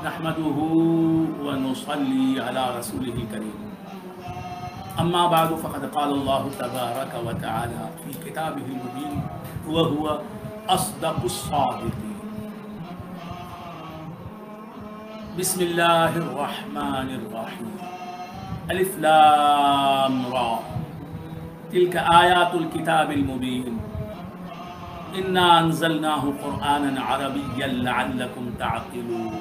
نحمده ونصلي على رسوله الكريم اما بعد فقد قال الله تبارك وتعالى في كتابه المبين وهو اصدق الصادقين بسم الله الرحمن الرحيم الف لام را تلك آيات الكتاب المبين انا انزلناه قرآنا عربيا لعلكم تعقلون۔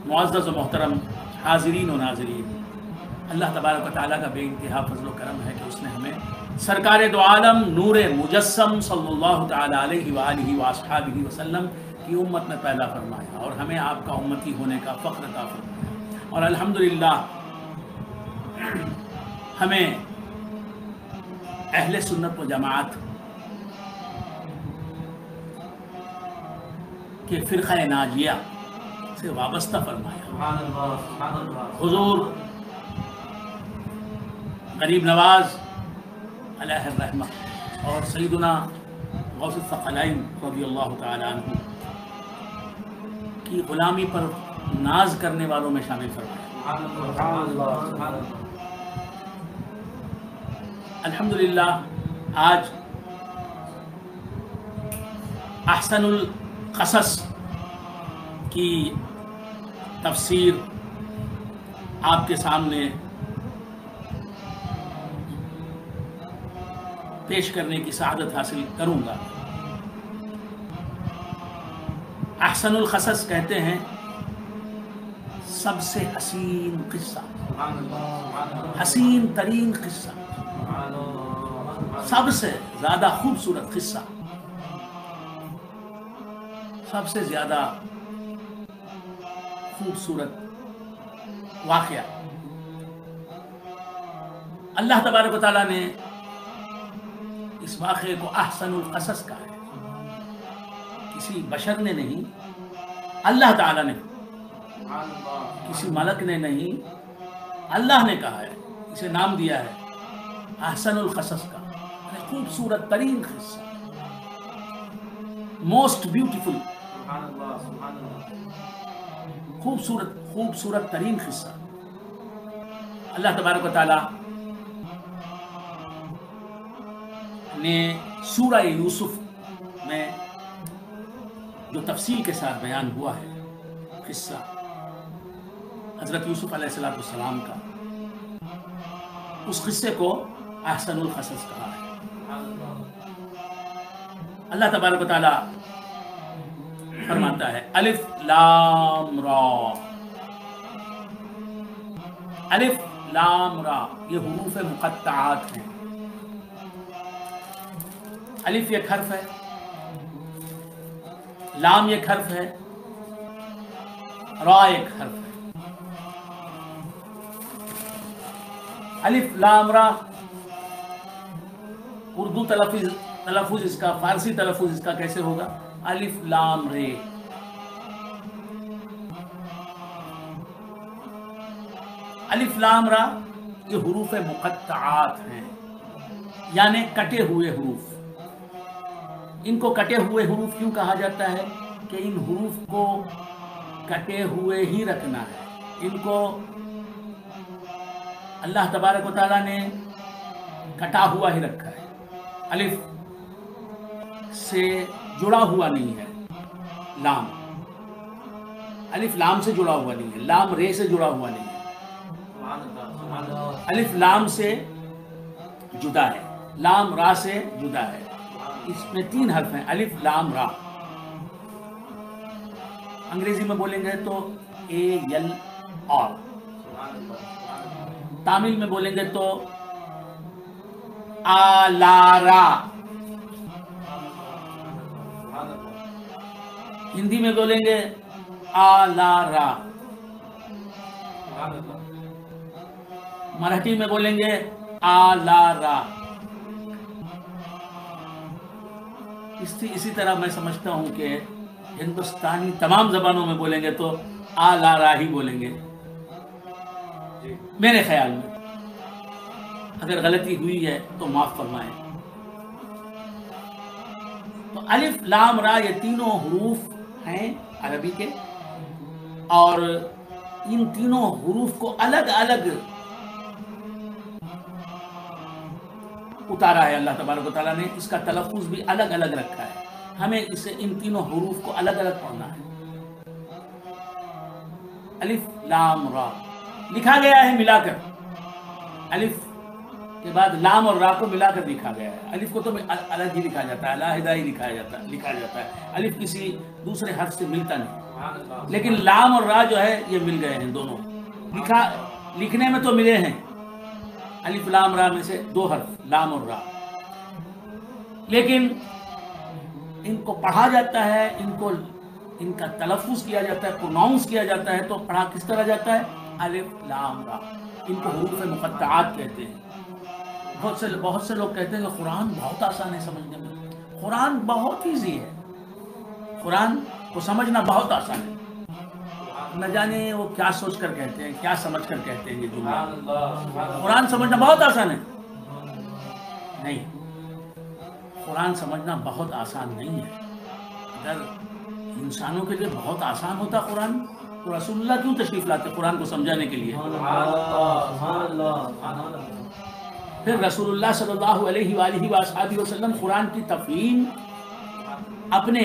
معزز و محترم حاضرین و ناظرین، اللہ تبارک و تعالیٰ کا بے انتہا فضل و کرم ہے کہ اس نے ہمیں سرکار دو عالم نور مجسم صلی اللہ تعالیٰ علیہ وآلہ وآصحابہ وسلم کی امت میں پیدا فرمایا اور ہمیں آپ کا امتی ہونے کا فخر عطا فرمایا، اور الحمدللہ ہمیں اہل سنت و جماعت کے فرقہ ناجیہ سے وابستہ فرمایا۔ حضور غریب نواز علیہ الرحمہ اور سیدنا غوث الثقلین رضی اللہ تعالی عنہ کی غلامی پر ناز کرنے والوں میں شامل فرمایا۔ الحمدللہ آج احسن القصص کی تفسیر آپ کے سامنے پیش کرنے کی سعادت حاصل کروں گا۔ احسن القصص کہتے ہیں سب سے حسین قصہ، حسین ترین قصہ، سب سے زیادہ خوبصورت قصہ، سب سے زیادہ خوبصورت واقعہ۔ اللہ تبارک و تعالیٰ نے اس واقعے کو احسن القصص کہا ہے، کسی بشر نے نہیں، اللہ تعالیٰ نے، کسی ملک نے نہیں، اللہ نے کہا ہے، اسے نام دیا ہے احسن القصص کا، خوبصورت ترین قصہ، موسٹ بیوٹیفل، خوبصورت ترین قصہ۔ اللہ تبارک و تعالی نے سورہ یوسف میں جو تفصیل کے ساتھ بیان ہوا ہے قصہ حضرت یوسف علیہ السلام کا، اس قصے کو احسن القصص کہا ہے۔ اللہ تبارک و تعالی فرماتا ہے الف لام را، الف لام را یہ حروف مقطعات ہیں۔ الف ایک حرف ہے، لام ایک حرف ہے، را ایک حرف ہے۔ الف لام را اردو تلفظ اس کا، فارسی تلفظ اس کا کیسے ہوگا؟ الف لام رے۔ الف لام را یہ حروف مقطعات ہیں، یعنی کٹے ہوئے حروف۔ ان کو کٹے ہوئے حروف کیوں کہا جاتا ہے؟ کہ ان حروف کو کٹے ہوئے ہی رکھنا ہے، ان کو اللہ تبارک و تعالیٰ نے کٹا ہوا ہی رکھا ہے۔ الف سے جڑا ہوا نہیں ہے لام، الف لام سے جڑا ہوا نہیں ہے، لام رے سے جڑا ہوا نہیں ہے، الف لام سے جدا ہے، لام را سے جدا ہے۔ اس میں تین حرف ہیں، الف لام را۔ انگریزی میں بولیں گے تو اے یل آر، تامل میں بولیں گے تو آ لا را، ہندی میں بولیں گے آ لا را، مراٹھی میں بولیں گے آ لا را۔ اسی طرح میں سمجھتا ہوں کہ ہندوستانی تمام زبانوں میں بولیں گے تو آ لا را ہی بولیں گے میرے خیال میں۔ اگر غلطی ہوئی ہے تو معاف فرمائیں۔ تو الف لام را یہ تینوں حروف ہیں عربی کے، اور ان تینوں حروف کو الگ الگ اتارا ہے اللہ تبارک و تعالیٰ نے، اس کا تلفظ بھی الگ الگ رکھا ہے، ہمیں اسے ان تینوں حروف کو الگ الگ پڑھنا ہے۔ الف لام را لکھا گیا ہے ملا کر، الف کے بعد لام اور را کو ملا کر لکھا گیا ہے۔ الف کو تو الگ ہی لکھا جاتا ہے، علیحدہ ہی لکھا جاتا ہے، الف کسی دوسرے حرف سے ملتا نہیں، لیکن لام اور را جو ہے یہ مل گئے ہیں دونوں، لکھنے میں تو ملے ہیں، الف لام را میں سے دو حرف لام اور را، لیکن ان کو پڑھا جاتا ہے، ان کا تلفظ کیا جاتا ہے، پروناؤنس کیا جاتا ہے، تو پڑھا کس طرح جاتا ہے؟ الف لام را، ان کو حروف مقطعات کہتے ہیں۔ بہت سے لوگ کہتے ہیں کہ قرآن بہت آسان ہے سمجھنے میں، قرآن بہت ایزی ہے، قرآن کو سمجھنا بہت آسان ہے، نہ جانے وہ کیا سوچ کر کہتے ہیں، کیا سمجھ کر کہتے ہیں یہ جملہ، قرآن سمجھنا بہت آسان ہے۔ نہیں، قرآن سمجھنا بہت آسان نہیں ہے۔ اگر انسانوں کے لیے بہت آسان ہوتا قرآن تو رسول اللہ کیوں تشریف لاتے قرآن کو سمجھانے کے لیے؟ پھر رسول اللہ صلی اللہ علیہ وآلہ وآلہ وسلم قرآن کی تفہیم اپنے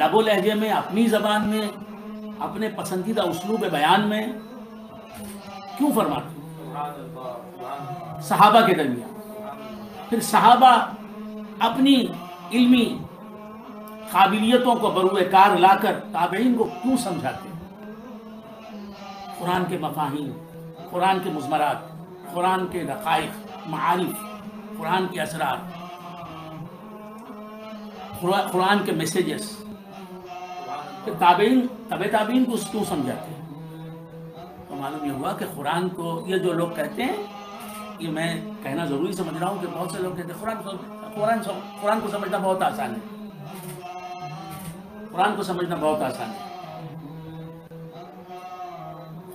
لب و لہجے میں، اپنی زبان میں، اپنے پسندیدہ اسلوب بیان میں کیوں فرماتے؟ صحابہ کے درمیان، پھر صحابہ اپنی علمی قابلیتوں کو بروئے کار لا کر تابعین کو کیوں سمجھاتے؟ قرآن کے مفاہیم، قرآن کے مضمرات، قرآن کے دقائق، معارف، قرآن کے اسرار، قرآن کے میسیجز، پھر تابعین کو کیوں سمجھاتے ہیں؟ تو معلوم یہ ہوا کہ قرآن کو، یہ جو لوگ کہتے ہیں، یہ میں کہنا ضروری سمجھ رہا ہوں کہ بہت سے لوگ کہتے ہیں قرآن کو سمجھنا بہت آسان ہے، قرآن کو سمجھنا بہت آسان ہے،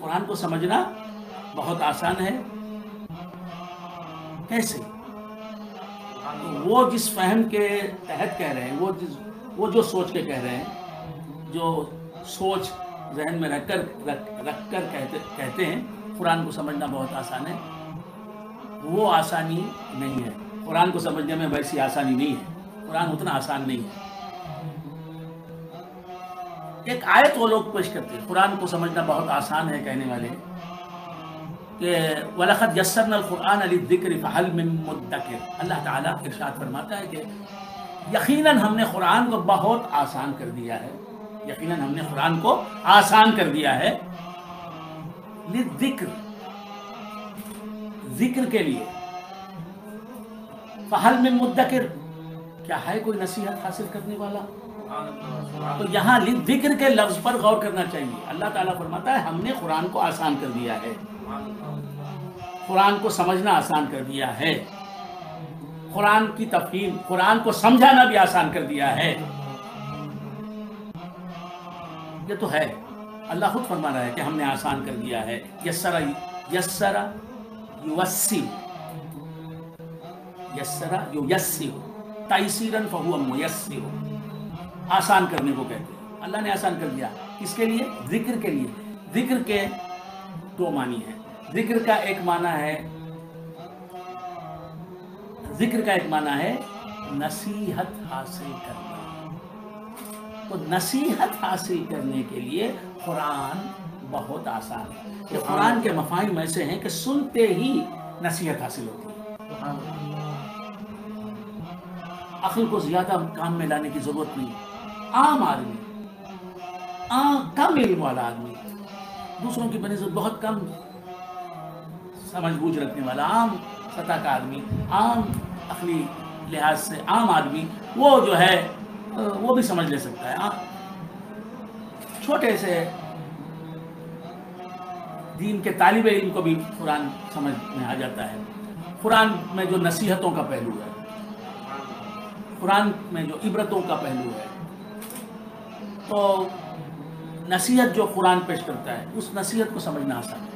قرآن کو سمجھنا بہت آسان ہے، کیسے؟ وہ جس فہم کے تحت کہہ رہے ہیں، وہ جو سوچ کے کہہ رہے ہیں، جو سوچ ذہن میں رکھ کر کہتے ہیں قرآن کو سمجھنا بہت آسان ہے، وہ آسانی نہیں ہے، قرآن کو سمجھنے میں ویسی آسانی نہیں ہے، قرآن اتنا آسان نہیں ہے۔ ایک آیت وہ لوگ پیش کرتے ہیں قرآن کو سمجھنا بہت آسان ہے کہنے والے، کہ وَلَقَدْ يَسَّرْنَا الْقُرْآنَ لِلذِّكْرِ فَهَلْ مِن مُدَّكِرٍ، اللہ تعالیٰ ارشاد فرماتا ہے کہ یقیناً ہم نے قرآن کو بہت آسان کر دیا ہے، یقیناً ہم نے قرآن کو آسان کر دیا ہے، للذکر، ذکر کے لیے، فَهَلْ مِن مُدَّكِرٍ، کیا ہے کوئی نصیحت حاصل کرنے والا؟ تو یہاں للذکر کے لفظ پر غور کرنا چاہیے۔ اللہ تعالیٰ فرماتا ہے ہم نے قرآن کو آسان کر دیا ہے، قرآن کو سمجھنا آسان کر دیا ہے، قرآن کی تفہیم، قرآن کو سمجھانا بھی آسان کر دیا ہے۔ یہ تو ہے، اللہ خود فرما رہا ہے کہ ہم نے آسان کر دیا ہے۔ یسر یسر یوسر، یسر یوسر تیسیرا فہو میسر، آسان کرنے کو کہتے ہیں، اللہ نے آسان کر دیا۔ کس کے لیے؟ ذکر کے لیے۔ ذکر کے دو معنی ہیں، ذکر کا ایک معنی ہے نصیحت حاصل کرنا، تو نصیحت حاصل کرنے کے لیے قرآن بہت آسان ہے۔ کہ قرآن کے مفاہیم ایسے ہیں کہ سنتے ہی نصیحت حاصل ہوتی ہے، عقل کو زیادہ کام میں لانے کی ضرورت نہیں۔ عام آدمی، کم علم والا آدمی، دوسروں کی بنسبت بہت کم سمجھ بوجھ رکھنے والا عام سطح کا آدمی، عام عقلی لحاظ سے عام آدمی، وہ جو ہے وہ بھی سمجھ لے سکتا ہے۔ چھوٹے سے دین کے طالب علم کو بھی قرآن سمجھ میں آ جاتا ہے۔ قرآن میں جو نصیحتوں کا پہلو ہے، قرآن میں جو عبرتوں کا پہلو ہے، تو نصیحت جو قرآن پیش کرتا ہے اس نصیحت کو سمجھنا آسان ہے۔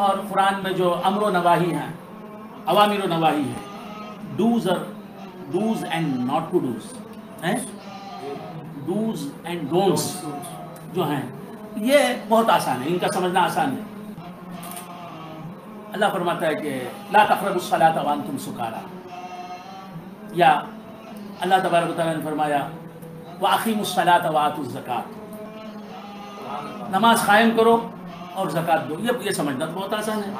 اور قرآن میں جو امر و نواہی ہیں، اوامر و نواہی ہیں، do's and not to do's ہیں، ڈوز اینڈ ڈونٹس جو ہیں یہ بہت آسان ہے، ان کا سمجھنا آسان ہے. اللہ فرماتا ہے کہ لا تقربوا الصلاة وانتم سکارا، یا اللہ تبارک و تعالیٰ نے فرمایا وَأَقِیمُوا الصَّلَاةَ وَآتُوا الزَّکَاةَ، نماز قائم کرو اور زکوٰۃ دو. یہ سمجھنا تو بہت آسان ہے.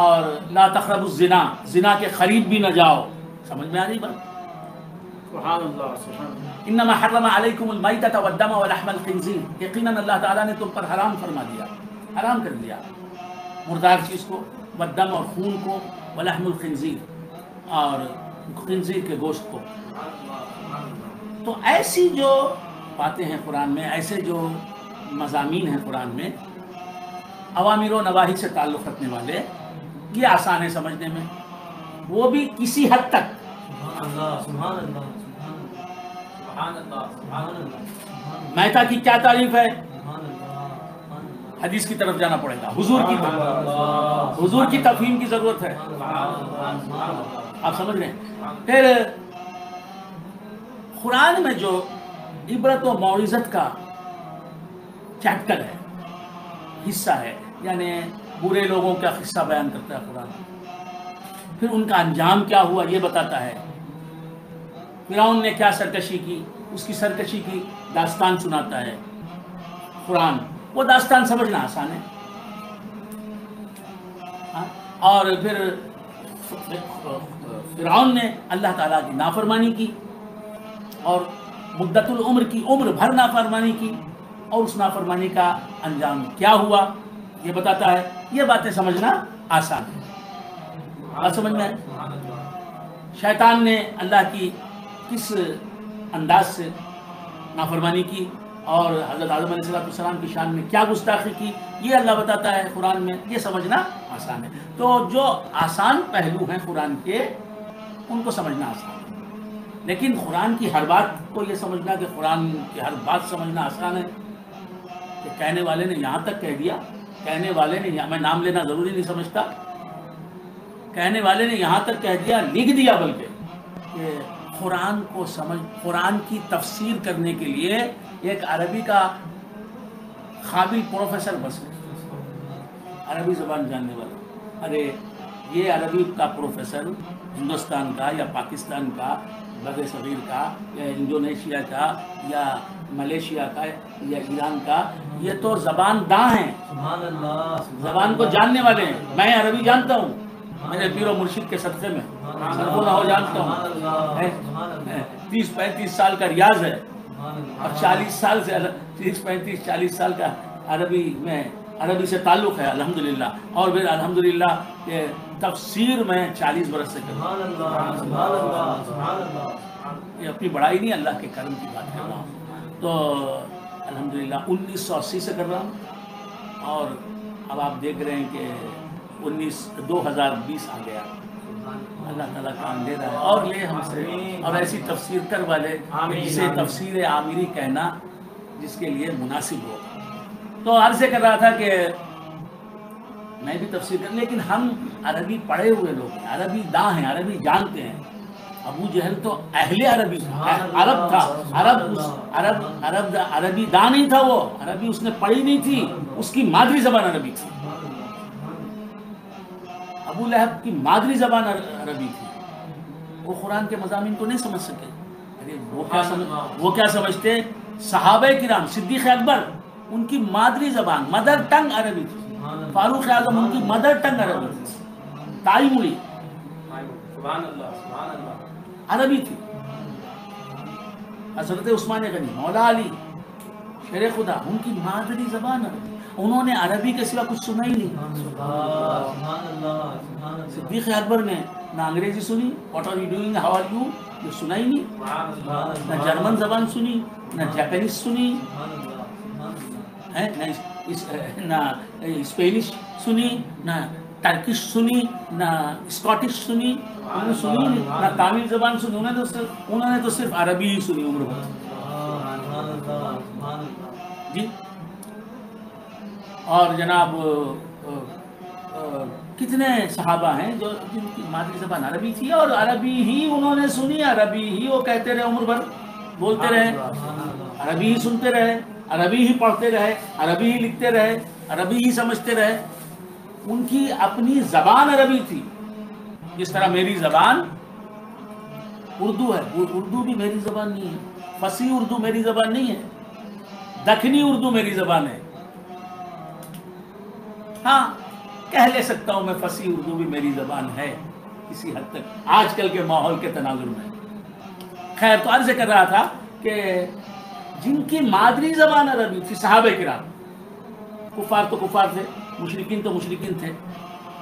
اور لا تقربوا الزنا، زنا کے قریب بھی نہ جاؤ، سمجھ میں آ رہی بات؟ سبحان اللہ سبحان اللہ. انما حرم علیکم المیتۃ والدم ولحم الخنزیر، یقیناً اللہ تعالیٰ نے تم پر حرام فرما دیا، حرام کر دیا مردار چیز کو، والدم اور خون کو، ولحم الخنزیر اور خنزیر کے گوشت کو. تو ایسی جو باتیں ہیں قرآن میں، ایسے جو مضامین ہیں قرآن میں اوامر و نواہی سے تعلق رکھنے والے، یہ آسان ہے سمجھنے میں، وہ بھی کسی حد تک. سبحان اللہ سبحان اللہ سبحان اللہ. میتہ کی کیا تعریف ہے؟ حدیث کی طرف جانا پڑے گا، حضور کی تفہیم کی ضرورت ہے. آپ سمجھ رہے ہیں؟ پھر قرآن میں جو عبرت و موعظت کا چیپٹر ہے، حصہ ہے، یعنی برے لوگوں کا قصہ بیان کرتا ہے قرآن، پھر ان کا انجام کیا ہوا یہ بتاتا ہے. فرعون نے کیا سرکشی کی، اس کی سرکشی کی داستان سناتا ہے قرآن. وہ داستان سمجھنا آسان ہے. اور پھر فرعون نے اللہ تعالیٰ کی نافرمانی کی اور مدت العمر کی، عمر بھر نافرمانی کی، اور اس نافرمانی کا انجام کیا ہوا یہ بتاتا ہے. یہ باتیں سمجھنا آسان ہے. بات سمجھ میں ہے؟ شیطان نے اللہ کی کس انداز سے نافرمانی کی اور حضرت آدم علیہ السلام کی شان میں کیا گستاخی کی، یہ اللہ بتاتا ہے قرآن میں. یہ سمجھنا آسان ہے. تو جو آسان پہلو ہیں قرآن کے ان کو سمجھنا آسان ہے. لیکن قرآن کی ہر بات کو یہ سمجھنا کہ قرآن کی ہر بات سمجھنا آسان ہے، کہ کہنے والے نے یہاں تک کہہ دیا، کہنے والے نے، میں نام لینا ضروری نہیں سمجھتا، کہنے والے نے یہاں تک کہہ دیا، لکھ دیا، بلکہ کہ قرآن کو سمجھ، قرآن کی تفسیر کرنے کے لیے ایک عربی کا قابل پروفیسر بس ہے، عربی زبان جاننے والا. ارے یہ عربی کا پروفیسر ہندوستان کا یا پاکستان کا، بر صغیر کا یا انڈونیشیا کا یا ملیشیا کا یا ایران کا، یہ تو زبان داں ہیں، زبان کو جاننے والے ہیں. میں عربی جانتا ہوں، میرے پیر و مرشد کے صدقے میں سرکو نہ ہو جانتا ہوں. 30-35 سال کا ریاض ہے اور 40 سال سے 30-35-40 سال کا عربی میں، عربی سے تعلق ہے الحمدللہ. اور پھر الحمدللہ کہ تفسیر میں 40 برس سے کرتا ہوں. یہ اپنی بڑائی نہیں، اللہ کے کرم کی بات کر رہا ہوں. تو الحمدللہ 1980 سے کر رہا ہوں، اور اب آپ دیکھ رہے ہیں کہ 2020 آ گیا. اللہ تعالیٰ کام دے رہا ہے اور یہ ہم سے، اور ایسی تفسیر کر والے جسے تفسیر عامری کہنا جس کے لیے مناسب ہو. تو عرض سے کر رہا تھا کہ میں بھی تفسیر کر، لیکن ہم عربی پڑھے ہوئے لوگ ہیں، عربی داں ہیں، عربی جانتے ہیں. ابو جہل تو اہل عربی عرب تھا، عربی داں نہیں تھا، وہ عربی اس نے پڑھی نہیں تھی، اس کی مادری زبان عربی تھی. ابو لہب کی مادری زبان عربی تھی، وہ قرآن کے مضامین کو نہیں سمجھ سکے. ارے وہ کیا سمجھتے؟ صحابہ کرام، صدیق اکبر، ان کی مادری زبان، مدر ٹنگ عربی تھی. فاروق اعظم، ان کی مدر ٹنگ عربی تھی، تائی مڑی عربی تھی. حضرت عثمان غنی، مولا علی، شیر خدا، ان کی مادری زبان عربی، انہوں نے عربی کے سوا کچھ سنا ہی نہیں. صدیق اکبر نے نہ انگریزی سنی، what are you doing, how are you, یہ سنا ہی نہیں. نہ جرمن زبان سنی، نہ جاپانیز سنی، نہ اسپینش سنی، نہ ٹرکش سنی، نہ اسکاٹش سنی، انہوں نے سنی نہیں. نہ تامل زبان سنی، انہوں نے تو صرف عربی ہی سنی عمر بھر. جی. اور جناب کتنے صحابہ ہیں جو جن کی مادری زبان عربی تھی اور عربی ہی انہوں نے سنی، عربی ہی وہ کہتے رہے، عمر بھر بولتے رہے، عربی ہی سنتے رہے، عربی ہی پڑھتے رہے، عربی ہی لکھتے رہے، عربی ہی سمجھتے رہے. ان کی اپنی زبان عربی تھی. جس طرح میری زبان اردو ہے، اردو بھی میری زبان نہیں ہے، فصیح اردو میری زبان نہیں ہے، دکنی اردو میری زبان ہے. ہاں کہہ لے سکتا ہوں میں فصیح اردو بھی میری زبان ہے کسی حد تک آج کل کے ماحول کے تناظر میں. خیر، تو عرض کر رہا تھا کہ جن کی مادری زبان عربی تھی، صحابہ کرام، کفار تو کفار تھے، مشرکین تو مشرکین تھے،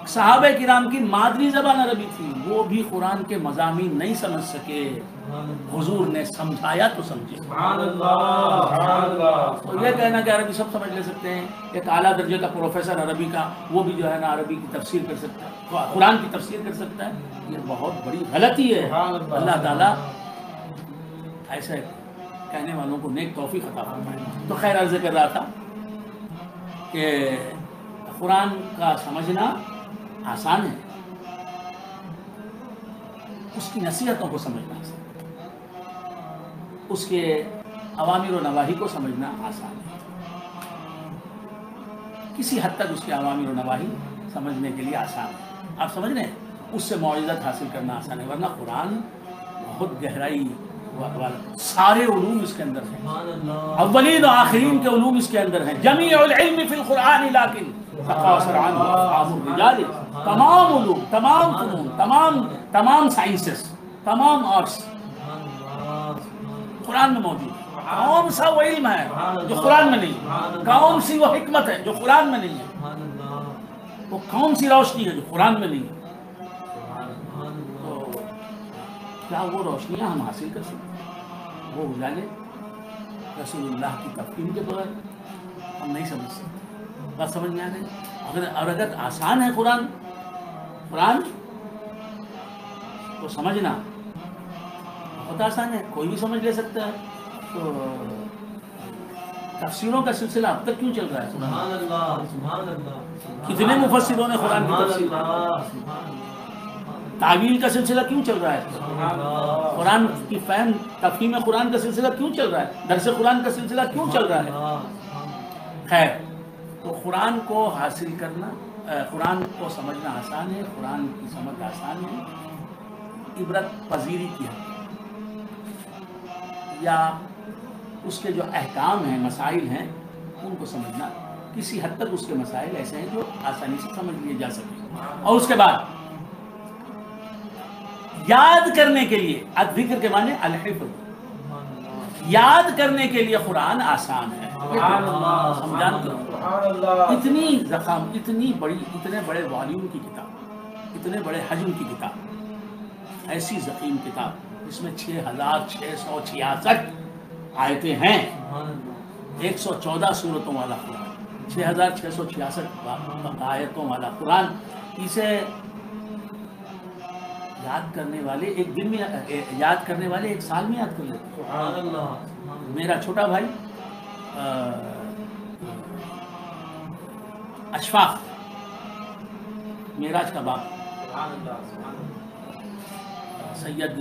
صحابہ کرام کی مادری زبان عربی تھی، وہ بھی قرآن کے مضامین نہیں سمجھ سکے. حضور نے سمجھایا تو سمجھے. تو یہ کہنا کہ عربی سب سمجھ لے سکتے ہیں، ایک اعلیٰ درجے کا پروفیسر عربی کا وہ بھی جو ہے نا عربی کی تفسیر کر سکتا ہے، قرآن کی تفسیر کر سکتا ہے، یہ بہت بڑی غلطی ہے. اللہ تعالیٰ ایسے کہنے والوں کو نیک توفیق عطا فرمائے. تو خیر، عرض کر رہا تھا کہ قرآن کا سمجھنا آسان ہے، اس کی نصیحتوں کو سمجھنا آسان ہے، اس کے اوامر و نواہی کو سمجھنا آسان ہے. کسی حد تک اس کے اوامر و نواہی سمجھنے کے لیے آسان ہے. آپ سمجھ رہے ہیں؟ اس سے معجزت حاصل کرنا آسان ہے، ورنہ قرآن بہت گہرائی والا، سارے علوم اس کے اندر ہیں، اولین و آخرین کے علوم اس کے اندر ہیں. جمیع العلم فی القرآن لیکن تقاصر عنہ افہام الرجال. تمام علوم، تمام فنون، تمام سائنسز، تمام آرٹس قرآن میں موجود ہے. کون سا وہ علم ہے جو قرآن میں نہیں ہے؟ کون سی وہ حکمت ہے جو قرآن میں نہیں ہے؟ وہ کون سی روشنی ہے جو قرآن میں نہیں ہے؟ تو کیا وہ روشنیاں ہم حاصل کر سکتے ہیں؟ وہ اجالے رسول اللہ کی تفہیم کے بغیر ہم نہیں سمجھ سکتے. بات سمجھ میں آ گئی؟ اگر آسان ہے قرآن تو سمجھنا بہت آسان ہے، کوئی بھی سمجھ لے سکتا ہے. تو تفسیروں کا سلسلہ اب تک کیوں چل رہا ہے؟ سبحان اللہ، سبحان اللہ. کتنے مفسروں نے قرآن کی تفسیر؟ تعویل کا سلسلہ کیوں چل رہا ہے؟ قرآن کی فہم تفہیم قرآن کا سلسلہ کیوں چل رہا ہے؟ درس قرآن کا سلسلہ کیوں چل رہا ہے؟ خیر، تو قرآن کو حاصل کرنا، قرآن کو سمجھنا آسان ہے، قرآن کی سمجھ آسان ہے. عبرت پذیری کی ہے یا اس کے جو احکام ہیں، مسائل ہیں، ان کو سمجھنا کسی حد تک اس کے مسائل ایسے ہیں جو آسانی سے سمجھ لیے جا سکیں. اور اس کے بعد یاد کرنے کے لیے، الذکر کے معنی الحفظ، یاد کرنے کے لیے قرآن آسان ہے. سمجھان کرو، اتنی زخم، اتنی بڑی، اتنے بڑے والیوم کی کتاب، اتنے بڑے حجم کی کتاب، ایسی ضخیم کتاب جس میں 6666 آیتیں ہیں، 114 سورتوں والا قرآن، 6666 آیتوں والا قرآن. اسے یاد کرنے والے ایک دن میں یاد کرنے والے ایک سال میں یاد کر لیتے ہیں. میرا چھوٹا بھائی اشفاق، معراج کا باپ، سید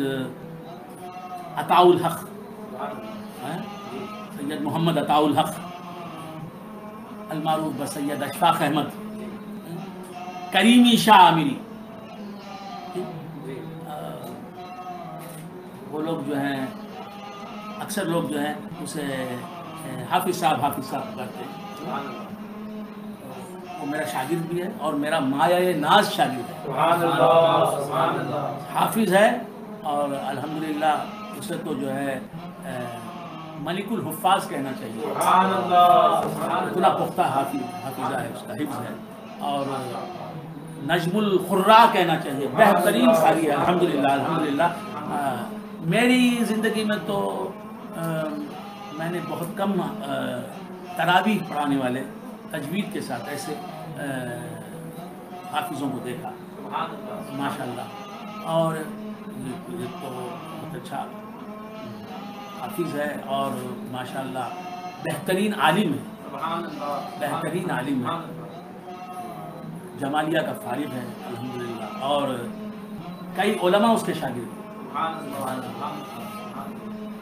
عطاء الحق، سید محمد عطاء الحق المعروف بسید اشفاق احمد، کریمی شاہ عامری، وہ لوگ جو ہیں، اکثر لوگ جو ہیں اسے حافظ صاحب کرتے ہیں. وہ میرا شاگرد بھی ہے اور میرا مایہ ناز شاگرد ہے. حافظ ہے اور الحمدللہ اسے تو جو ہے ملک الحفاظ کہنا چاہیے. اتنا پختہ حافظہ ہے، اس کا حفظ ہے، اور نجم القراء کہنا چاہیے، بہترین قاری ہے الحمدللہ. میری زندگی میں تو میں نے بہت کم تراویح پڑھانے والے تجوید کے ساتھ ایسے حافظوں کو دیکھا ماشاءاللہ. اور یہ تو بہت اچھا حافظ ہے اور ماشاءاللہ بہترین عالم ہے، بہترین عالم ہے. جمالیہ کا فارغ ہے الحمدللہ، اور کئی علماء اس کے شاگرد ہیں۔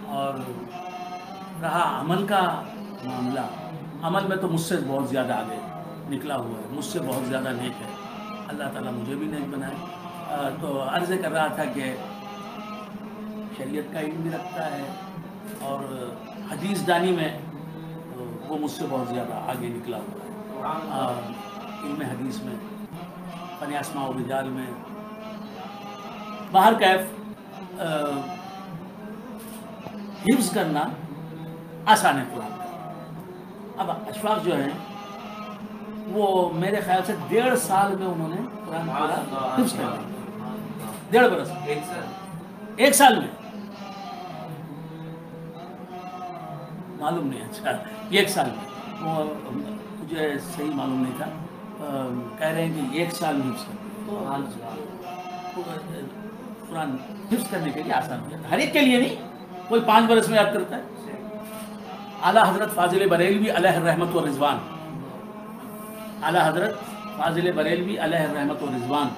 اور رہا عمل کا معاملہ، عمل میں تو مجھ سے بہت زیادہ آگے نکلا ہوا ہے، مجھ سے بہت زیادہ نیک ہے، اللہ تعالیٰ مجھے بھی نیک بنائے۔ تو عرض کر رہا تھا کہ شریعت کا علم بھی رکھتا ہے، اور حدیث دانی میں وہ مجھ سے بہت زیادہ آگے نکلا ہوا ہے، علم حدیث میں، فن اسماء و رجال میں۔ باہر کیف حفظ کرنا آسان ہے قرآن کا۔ اب اشفاق جو ہیں وہ میرے خیال سے 1.5 سال میں انہوں نے قرآن پورا حفظ کر لیا، 1.5 برس، 1 سال میں، معلوم نہیں، اچھا 1 سال میں، وہ مجھے صحیح معلوم نہیں تھا، کہہ رہے ہیں کہ 1 سال میں حفظ کر لیا۔ قرآن حفظ کرنے کے لیے آسان ہو جاتا ہے، ہر ایک کے لیے نہیں، کوئی 5 برس میں یاد کرتا ہے۔ اعلیٰ حضرت فاضل بریلوی علیہ الرحمت و رضوان، اعلیٰ حضرت فاضل بریلوی علیہ الرحمت و رضوان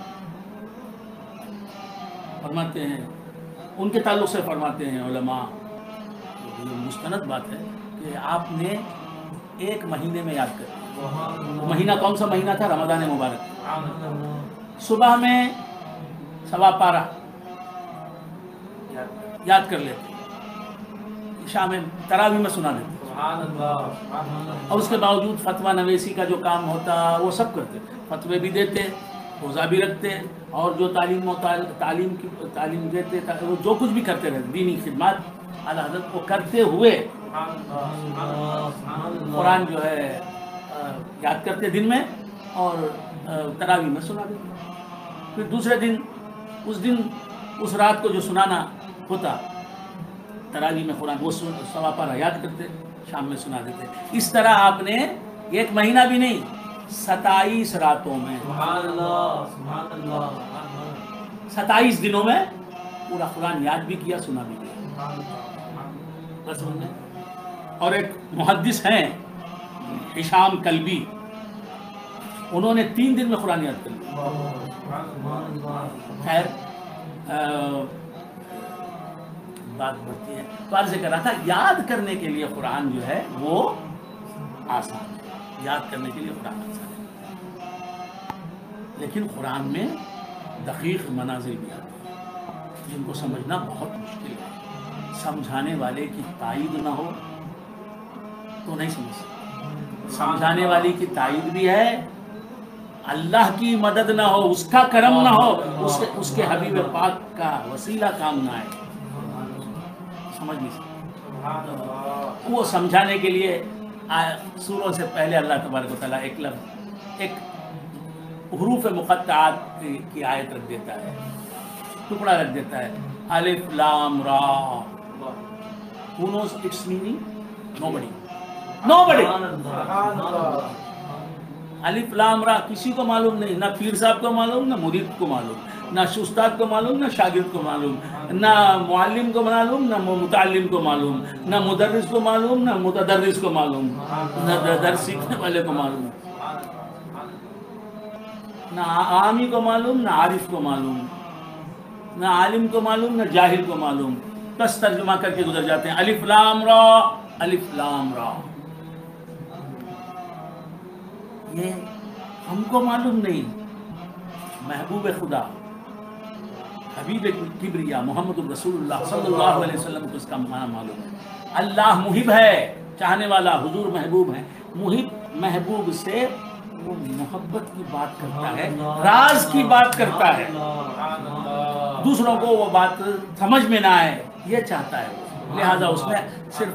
فرماتے ہیں، ان کے تعلق سے فرماتے ہیں علماء، یہ مستند بات ہے کہ آپ نے 1 مہینے میں یاد کر، وہ مہینہ کون سا مہینہ تھا؟ رمضان مبارک۔ صبح میں 1.25 پارہ یاد کر لیتے، عشاء میں تراویح میں سنا دیتے، اور اس کے باوجود فتویٰ نویسی کا جو کام ہوتا وہ سب کرتے، فتوے بھی دیتے، روزہ بھی رکھتے، اور جو تعلیم دیتے، وہ جو کچھ بھی کرتے رہتے، دینی خدمات اعلیٰ حضرت کو کرتے ہوئے قرآن جو ہے یاد کرتے دن میں، اور تراویح میں سنا دیتے۔ پھر دوسرے دن اس رات کو جو سنانا ہوتا تراویح میں قرآن، وہ 1.25 پارہ یاد کرتے، شام میں سنا دیتے۔ اس طرح آپ نے 1 مہینہ بھی نہیں، 27 راتوں میں، 27 دنوں میں پورا قرآن یاد بھی کیا، سنا بھی کیا۔ بس ہم نے، اور ایک محدث ہیں ہشام کلبی، انہوں نے 3 دن میں قرآن یاد کر لیا۔ خیر بات بڑھتی ہے، تو عرض کر رہا تھا یاد کرنے کے لیے قرآن جو ہے وہ آسان ہے، یاد کرنے کے لیے قرآن آسان ہے، لیکن قرآن میں دقیق منازل بھی آتی ہیں جن کو سمجھنا بہت مشکل ہے۔ سمجھانے والے کی تائید نہ ہو تو نہیں سمجھ سکتے، سمجھانے والی کی تائید بھی ہے، اللہ کی مدد نہ ہو، اس کا کرم نہ ہو، اس کے حبیب پاک کا وسیلہ کام نہ آئے، سمجھ نہیں سکتے۔ وہ سمجھانے کے لیے سوروں سے پہلے اللہ تبارک و تعالیٰ ایک لفظ، ایک حروف مقطعات کی آیت رکھ دیتا ہے، ٹکڑا رکھ دیتا ہے، الف لام را۔ Who knows its meaning? Nobody. الف لام را کسی کو معلوم نہیں، نہ پیر صاحب کو معلوم، نہ مرید کو معلوم، نہ استاد کو معلوم، نہ شاگرد کو معلوم، نہ معلم کو معلوم، نہ متعلم کو معلوم، نہ مدرس کو معلوم، نہ متدرس کو معلوم، نہ درس سیکھنے والے کو معلوم، نہ عامی کو معلوم، نہ عارف کو معلوم، نہ عالم کو معلوم، نہ جاہل کو معلوم۔ بس ترجمہ کر کے گزر جاتے ہیں، الف لام را، الف لام را۔ یہ ہم کو معلوم نہیں، محبوب خدا حبیب کبریا محمد رسول اللہ صلی اللہ علیہ وسلم کو اس کا معنی معلوم ہے۔ اللہ محب ہے، چاہنے والا، حضور محبوب ہے، محب محبوب سے وہ محبت کی بات کرتا ہے، راز کی بات کرتا ہے، دوسروں کو وہ بات سمجھ میں نہ آئے یہ چاہتا ہے وہ، لہذا اس نے صرف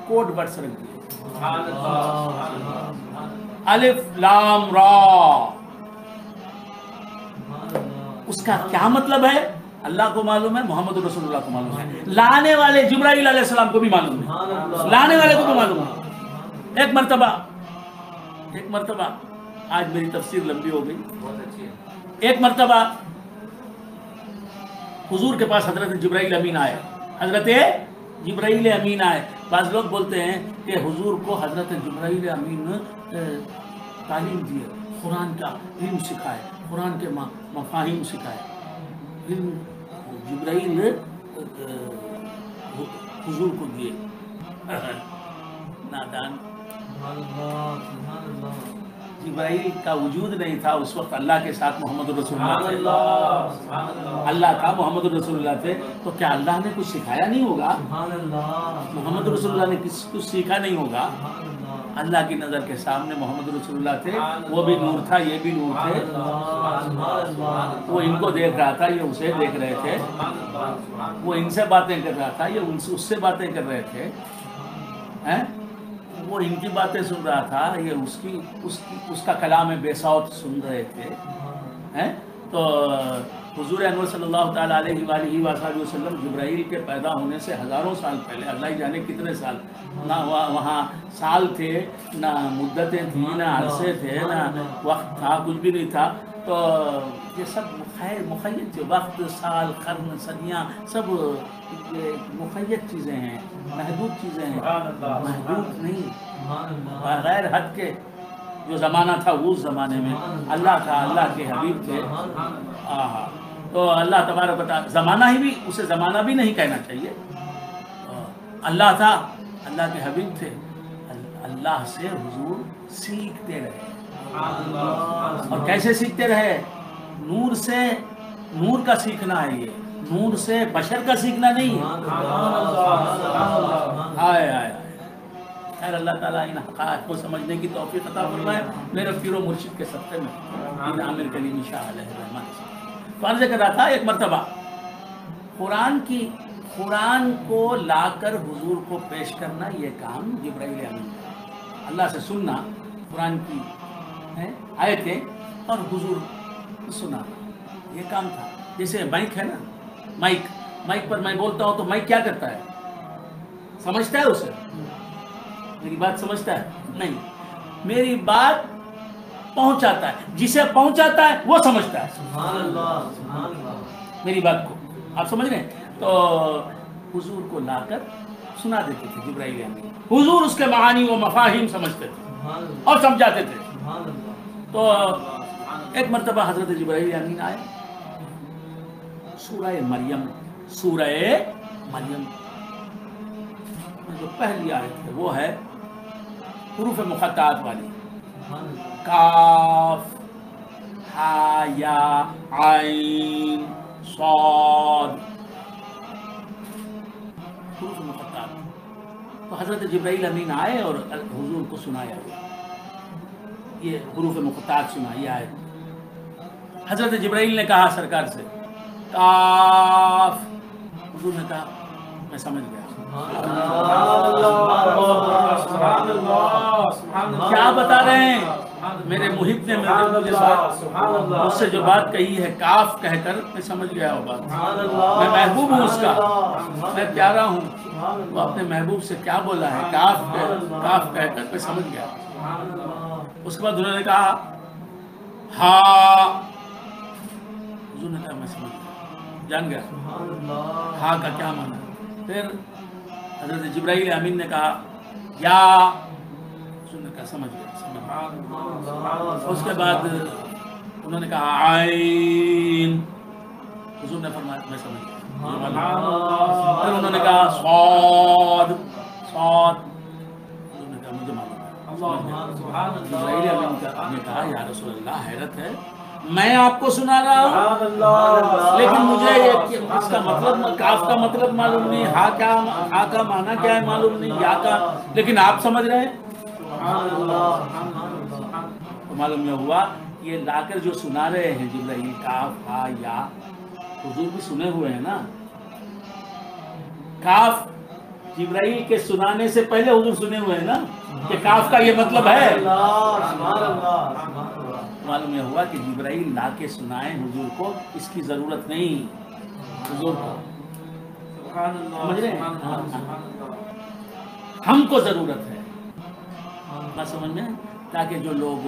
کوڈ ورڈز رکھ دیے، الف لام را۔ اس کا کیا مطلب ہے اللہ کو معلوم ہے، محمد رسول اللہ کو معلوم ہے، لانے والے جبرائیل علیہ السلام کو بھی معلوم ہے، لانے والے کو بھی معلوم ہے۔ ایک مرتبہ آج میری تفسیر لمبی ہو گئی، ایک مرتبہ حضور کے پاس حضرت جبرائیل امین آئے، حضرت جبرائیل امین آئے۔ بعض لوگ بولتے ہیں کہ حضور کو حضرت جبرائیل امین تعلیم دیے، قرآن کا علم سکھائے، قرآن کے مفاہیم سکھائے. علم جبرائیل حضور کو دیے. نادان. جبرائیل کا وجود نہیں تھا اس وقت، اللہ کے ساتھ محمد رسول اللہ تھے. اللہ تھا، محمد رسول اللہ تھے. تو کیا اللہ نے کچھ سکھایا نہیں ہوگا؟ محمد رسول اللہ نے کچھ سیکھا نہیں ہوگا؟ اللہ کی نظر کے سامنے محمد رسول اللہ تھے، وہ بھی نور تھا، یہ بھی نور تھے. وہ ان کو دیکھ رہا تھا، یہ اسے دیکھ رہے تھے. وہ ان سے باتیں کر رہا تھا، یہ اس سے باتیں کر رہے تھے. وہ ان کی باتیں سن رہا تھا، یہ اس کا کلام بے صوت سن رہے تھے. تو حضور انور صلی اللہ تعالیٰ علیہ وآلہ وآلہ وسلم جبرائیل کے پیدا ہونے سے ہزاروں سال پہلے، اللہ ہی جانے کتنے سال، نہ وہاں سال تھے، نہ مدتیں تھیں، نہ عرصے تھے، نہ وقت تھا، کچھ بھی نہیں تھا. تو یہ سب مخیّد تھے. وقت، سال، قرن، صدیاں، سب یہ مخیّد چیزیں ہیں، محدود چیزیں ہیں، محدود نہیں، غیر حد کے. جو زمانہ تھا وہ اس زمانے میں اللہ تھا، اللہ کے حبیب تھے. تو اللہ تبارک و تعالیٰ، زمانہ ہی بھی، اسے زمانہ بھی نہیں کہنا چاہیے. اللہ تھا، اللہ کے حبیب تھے. اللہ سے حضور سیکھتے رہے. اور کیسے سیکھتے رہے؟ نور سے، نور کا سیکھنا ہے. یہ نور سے بشر کا سیکھنا نہیں ہے. آئے خیر اللہ تعالیٰ ان حقائق کو سمجھنے کی توفیق عطا فرمائے میرے پیر و مرشد کے صدقے میں. ان عامر کلیم شاہ علیہ الرحمن. تو عرض کر رہا تھا، ایک مرتبہ قرآن کو لا کر حضور کو پیش کرنا، یہ کام جبرائیل امین کا. اللہ سے سننا قرآن کی آیتیں اور حضور سنا، یہ کام تھا. جیسے مائک ہے نا، مائک پر میں بولتا ہوں تو مائک کیا کرتا ہے؟ سمجھتا ہے اسے؟ میری بات سمجھتا ہے؟ نہیں. میری بات پہنچاتا ہے، جسے پہنچاتا ہے وہ سمجھتا ہے. سبحان اللہ، سبحان اللہ. میری بات کو آپ سمجھ رہے ہیں؟ تو حضور کو لا کر سنا دیتے تھے جبرائیل امین. حضور اس کے معانی و مفاہیم سمجھتے تھے اور سمجھاتے تھے. تو ایک مرتبہ حضرت جبرائیل امین آئے. سورہ مریم جو پہلی آیت ہے وہ ہے حروف مقطعات والی. کاف، ہا، یا، عین، صاد، حروف مقطعات. تو حضرت جبرائیل امین آئے اور حضور کو سنایا یہ حروف مقطعات سنا. یہ آیت حضرت جبرائیل نے کہا سرکار سے کاف. حضور نے کہا میں سمجھ گیا. کیا بتا رہے ہیں؟ میرے محب نے مجھ سے جو بات کہی ہے کاف کہہ کر میں سمجھ گیا وہ بات. میں محبوب ہوں اس کا، میں پیارا ہوں. وہ اپنے محبوب سے کیا بولا ہے؟ کاف کہہ کر میں سمجھ گیا. اس کے بعد انہوں نے کہا ہاں. حضور نے کہا میں سمجھ گیا، جان گیا ہاں کا کیا معنی. پھر حضرت جبرائیل امین نے کہا یا. حضور نے کہا سمجھ گیا. اس کے بعد انہوں نے کہا عین. حضور نے فرمایا میں سمجھ گیا. پھر انہوں نے کہا صاد. حضور نے کہا مجھے معلوم ہے. جبرائیل امین نے کہا یا رسول اللہ حیرت ہے، میں آپ کو سنا رہا ہوں لیکن مجھے اس کا مطلب، کاف کا مطلب معلوم نہیں، ہا کا معنی کیا ہے معلوم نہیں، یا کا، لیکن آپ سمجھ رہے ہیں. تو معلوم یہ ہوا یہ لا کر جو سنا رہے ہیں جبرائیل کاف، ہا، یا، حضور بھی سنے ہوئے ہیں نا. کاف جبرائیل کے سنانے سے پہلے حضور سنے ہوئے ہیں نا کہ کاف کا یہ مطلب ہے. معلوم یہ ہوا کہ جبرائیل لا کے سنائیں حضور کو، اس کی ضرورت نہیں حضور کو. سمجھ رہے ہیں؟ ہم کو ضرورت ہے. بات سمجھ میں؟ تاکہ جو لوگ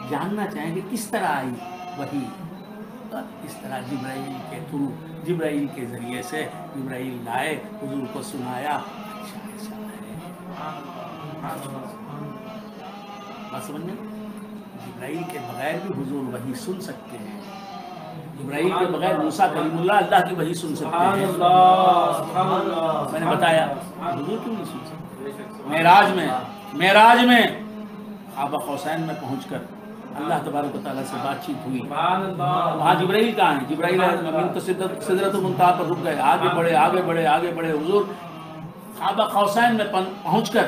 جاننا چاہیں کہ کس طرح آئی وحی، اس طرح جبرائیل کے تھرو، جبرائیل کے ذریعے سے جبرائیل لائے، حضور کو سنایا. اچھا ایسا ہے. بات سمجھ میں؟ جبرائیل کے بغیر بھی حضور وحی سن سکتے ہیں. جبرائیل کے بغیر موسیٰ کلیم اللہ کی وحی سن سکتے ہیں. میں نے بتایا حضور کیوں نہیں سن سکتے. معراج میں قاب قوسین میں پہنچ کر اللہ تبارک و تعالیٰ سے بات چیت ہوئی. وہاں جبرائیل کہاں ہیں؟ جبرائیل سدرۃ المنتہا پر رک گئے. آگے بڑھے حضور قاب قوسین میں پہنچ کر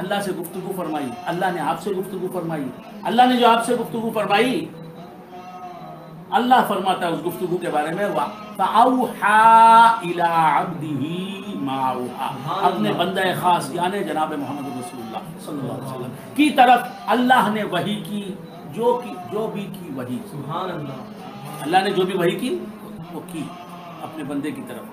اللہ سے گفتگو فرمائی. اللہ نے آپ سے گفتگو فرمائی. اللہ نے جو آپ سے گفتگو فرمائی، اللہ فرماتا ہے اس گفتگو کے بارے میں فَأَوْحَى إِلَىٰ عَبْدِهِ مَا أَوْحَىٰ، اپنے بندہ خاص یعنی جناب محمد رسول اللہ صلی اللہ علیہ وسلم کی طرف اللہ نے وحی کی، جو بھی کی وحی. اللہ نے جو بھی وحی کی وہ کی اپنے بندے کی طرف.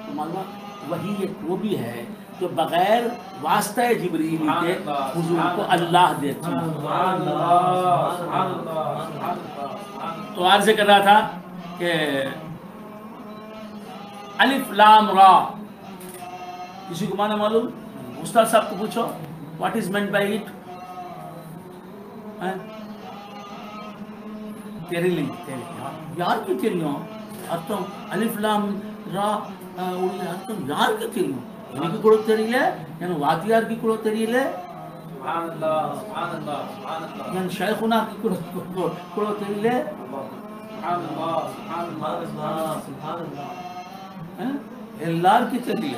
تو معلوم وحی ایک وہ بھی ہے جو بغیر واسطہ جبریل کے حضور کو اللہ دیتی ہے. تو عرض کر رہا تھا کہ الف لام را کسی کو معنی معلوم؟ استاد صاحب کو پوچھو what is meant by it. ಯಾರು ಕೇಳ್ತೀರಿ ಅರ್ಥ ಅಲಿಫ್ ಲಾಮ್ ರಾ ಅರ್ಥ ಯಾರು ಕೇಳ್ತೀರಿ? எனக்கு கூட தெரியல, என் வாத்தியாருக்கு கூட தெரியல, என் ஷைഖுனாக்கு கூட தெரியல. எல்லாருக்கும் தெரியல,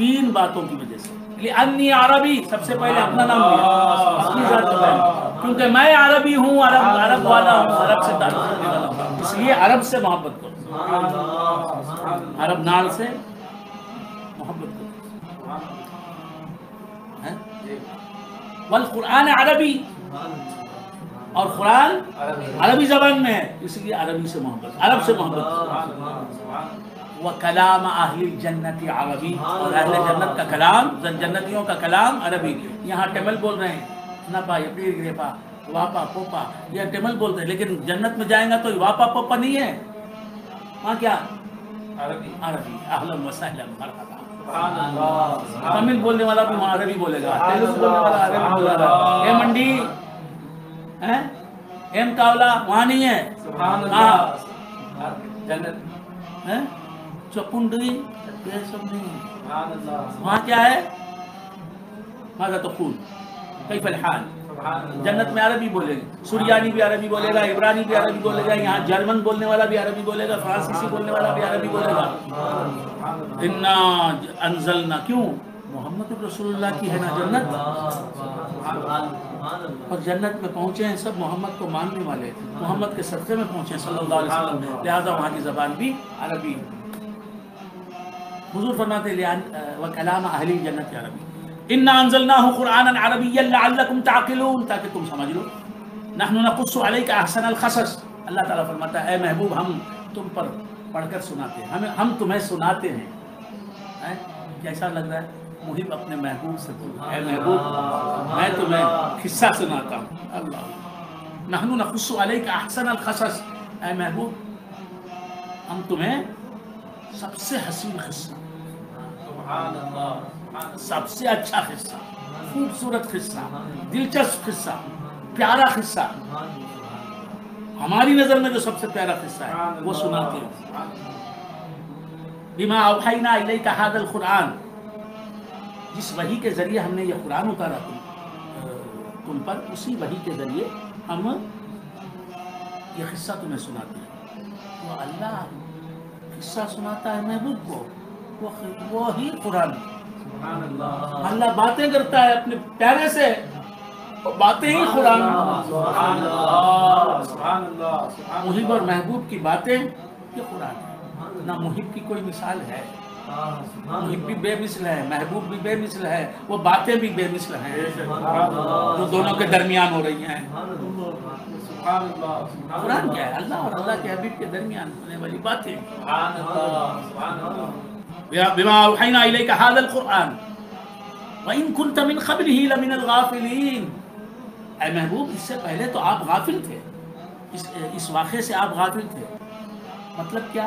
3 باتوں کی وجہ سے. لأنی عربی، سب سے پہلے اپنا نام لیا، اپنی ذات کا بیان، کیونکہ میں عربی ہوں، عرب والا ہوں، عرب سے تعلق رکھنے والا ہوں، اس لیے عرب سے محبت کرو، عرب نال سے محبت کرو. والقرآن عربی، اور قرآن عربی زبان میں ہے، اس لیے عربی سے محبت، عرب سے محبت. وَكَلَامَ أَهْلِ الْجَنَّةِ عَرَبِي، اور اہل جنت کا کلام، جنتیوں کا کلام عربی. یہاں ٹیمل بول رہے ہیں، نپا یپیر گریپا واپا پوپا، یہ ٹیمل بولتے ہیں، لیکن جنت میں جائیں گا تو واپا پوپا نہیں ہے، وہاں کیا عربی. اہلا وسہلا مرحبا. تمل بولنے والا بھی وہاں عربی بولے گا، تیلگو بولنے والا عربی بولے گا. اے منڈی، ایم کاولا وہاں نہیں ہے، جنت چپنڈی یہ سب نہیں ہے، وہاں کیا ہے ماذا تقول کیف الحال. جنت میں عربی بولے گا، سریانی بھی عربی بولے گا، عبرانی بھی عربی بولے گا، یہاں جرمن بولنے والا بھی عربی بولے گا، فرانسیسی بولنے والا بھی عربی بولے گا. انا انزلنا، کیوں محمد رسول اللہ کی ہے نا جنت، اور جنت میں پہنچے ہیں سب محمد کو ماننے والے، محمد کے صدقے میں پہنچے ہیں صلی اللہ علیہ وسلم، لہذا وہاں کی زبان بھی عربی. حضور فرماتے ہیں وَكَلَامَ أَهْلِ الْجَنَّةِ عَرَبِيٌّ إِنَّا أَنزَلْنَاهُ قُرْآنًا عَرَبِيًّا لَعَلَّكُمْ تَعْقِلُونَ، تاکہ تم سمجھ لو. نَحْنُ نَقُصُّ عَلَيْكَ أَحْسَنَ الْقَصَصِ، اللہ تعالیٰ فرماتا ہے اے محبوب ہم تم پر پڑھ کر سناتے ہیں، ہم تمہیں سناتے ہیں. کیسا لگ رہا ہے محب اپنے محبوب سے بول رہا ہے، اے محبوب میں تمہیں قصہ سناتا ہوں. اللہ نحن نقص علیک احسن القصص، اے محبوب ہم تمہیں سب سے حسین قصہ، سب سے اچھا قصہ، خوبصورت قصہ، دلچسپ قصہ، پیارا قصہ، ہماری نظر میں جو سب سے پیارا قصہ ہے وہ سناتے ہیں. بما اوحینا الیک ھذا القرآن، جس وحی کے ذریعے ہم نے یہ قرآن اتارا تم پر، اسی وحی کے ذریعے ہم یہ قصہ تمہیں سناتے ہیں. وہ اللہ قصہ سناتا ہے محبوب کو، وہی قرآن. اللہ باتیں کرتا ہے اپنے پیارے سے، باتیں ہی قرآن. محب اور محبوب کی باتیں یہ قرآن ہے. نہ محب کی کوئی مثال ہے، محب بھی بے مثل ہے، محبوب بھی بے مثل ہے، وہ باتیں بھی بے مثل ہیں جو دونوں کے درمیان ہو رہی ہیں. قرآن کیا ہے؟ اللہ اور اللہ کے حبیب کے درمیان ہونے والی باتیں. بما اوحینا الیک ھذا القرآن وان کنت من قبلہ لمن الغافلین، اے محبوب اس سے پہلے تو آپ غافل تھے، اس واقعے سے آپ غافل تھے. مطلب کیا؟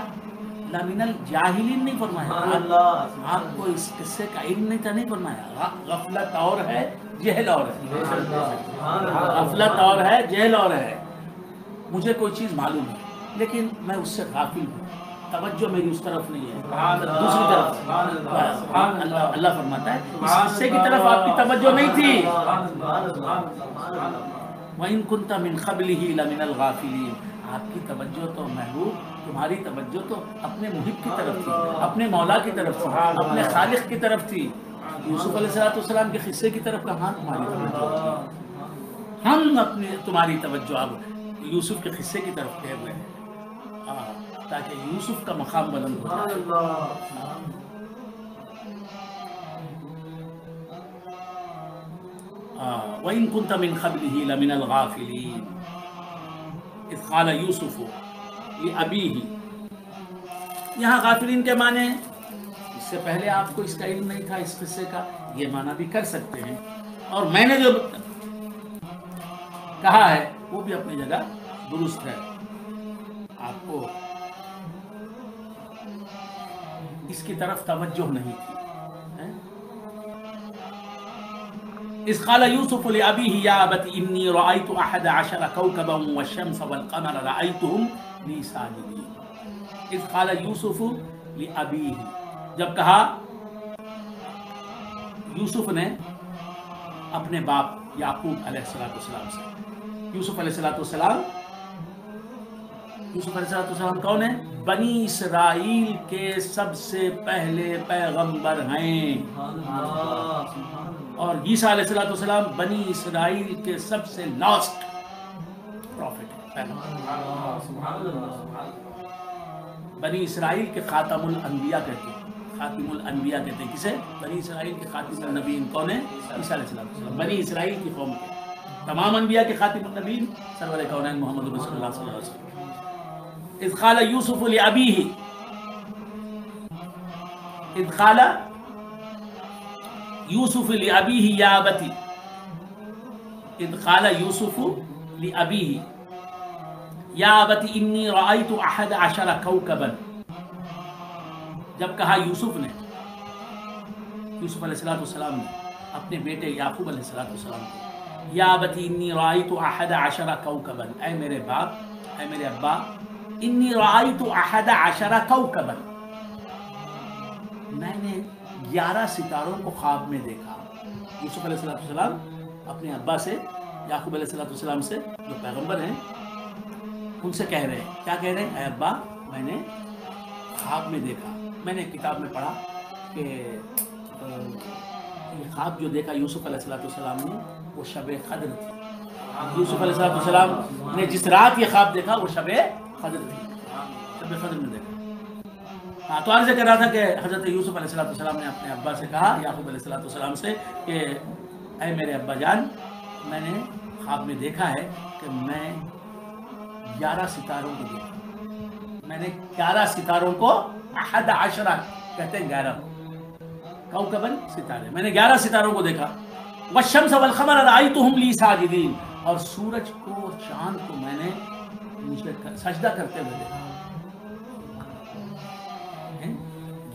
لمن الجاہلین نہیں فرمایا، آپ کو اس قصے کا علم نہیں تھا، نہیں فرمایا. غفلت اور ہے، جہل اور ہے. غفلت اور ہے، جہل اور ہے. مجھے کوئی چیز معلوم ہے لیکن میں اس سے غافل ہوں، توجہ میری اس طرف نہیں ہے، دوسری طرف. اللہ فرماتا ہے اس قصے کی طرف آپ کی توجہ نہیں تھی. وَإِن كُنْتَ مِنْ قَبْلِهِ لَمِنَ الْغَافِلِينَ، آپ کی توجہ تو محبوب، تمہاری توجہ تو اپنے محب کی طرف تھی، اپنے مولا کی طرف تھی، اپنے خالق کی طرف تھی. یوسف علیہ السلام کے قصے کی طرف کہاں تمہاری توجہ تھی؟ ہم اپنی تمہاری توجہ اب یوسف کے قصے کی طرف پھیر رہے ہیں تاکہ یوسف کا مقام بلند ہو جائے. وَإِن كُنْتَ مِنْ قَبْلِهِ لَمِنَ الْغَافِلِينَ إِذْ قَالَ يُوسُفُ لِأَبِيهِ، یہاں غافلین کے معنی اس سے پہلے آپ کو اس کا علم نہیں تھا اس قصے کا، یہ معنی بھی کر سکتے ہیں. اور میں نے جو کہا ہے وہ بھی اپنی جگہ درست ہے. آپ کو اس کی طرف توجہ نہیں تھی. اذ قال یوسف لأبیہ یا ابت انی رأیت 11 کوکبا والشمس والقمر رأیتهم لی ساجدین. اذ قال یوسف لأبیہ، جب کہا یوسف نے اپنے باپ یعقوب علیہ السلام سے. یوسف علیہ السلام یوسف علیہ السلام کون ہیں؟ بنی اسرائیل کے سب سے پہلے پیغمبر ہیں، اور عیسیٰ علیہ السلام بنی اسرائیل کے سب سے لاسٹ پروفٹ ہیں، بنی اسرائیل کے خاتم الانبیاء کہتے ہیں، خاتم الانبیاء کہتے ہیں کسے؟ بنی اسرائیل کے خاتم النبیین کون ہیں؟ عیسیٰ علیہ السلام، بنی اسرائیل کی قوم کے تمام انبیاء کے خاتم النبیین سرور کونین محمد رسول اللہ صلی اللہ علیہ وسلم۔ اذ قال یوسف لأبیہ، اذ قال یوسف لأبیہ یا ابتی، اذ قال یوسف لأبیہ یا ابتی انی رأیت 11 کوکبا، جب کہا یوسف علیہ السلام نے اپنے بیٹے یعقوب علیہ السلام کو، یا ابتی انی رأیت 11 کوکبا، اے میرے باپ، اے میرے ابا، انی رأیت 11 کوکبا، میں نے 11 ستاروں کو خواب میں دیکھا۔ یوسف علیہ السلام اپنے ابا سے، یعقوب علیہ السلام سے جو پیغمبر ہیں ان سے کہہ رہے ہیں، کیا کہہ رہے ہیں؟ اے ابا، میں نے خواب میں دیکھا، میں نے کتاب میں پڑھا کہ یہ خواب جو دیکھا یوسف علیہ السلام نے وہ شب قدر تھی۔ یوسف علیہ السلام نے جس رات یہ خواب دیکھا وہ شب قدر تھی، شب قدر میں دیکھا۔ تو عرض کر رہا تھا کہ حضرت یوسف علیہ السلام نے اپنے ابا سے کہا، یعقوب علیہ السلام سے، کہ اے میرے ابا جان، میں نے خواب میں دیکھا ہے کہ میں 11 ستاروں کو دیکھا، میں نے 11 ستاروں کو، 11 کہتے ہیں 11 کوکبن ستارے، میں نے 11 ستاروں کو دیکھا، والشمس والقمر رأیتهم لی ساجدین، اور سورج کو اور چاند کو میں نے مجھے سجدہ کرتے ہوئے دیکھا۔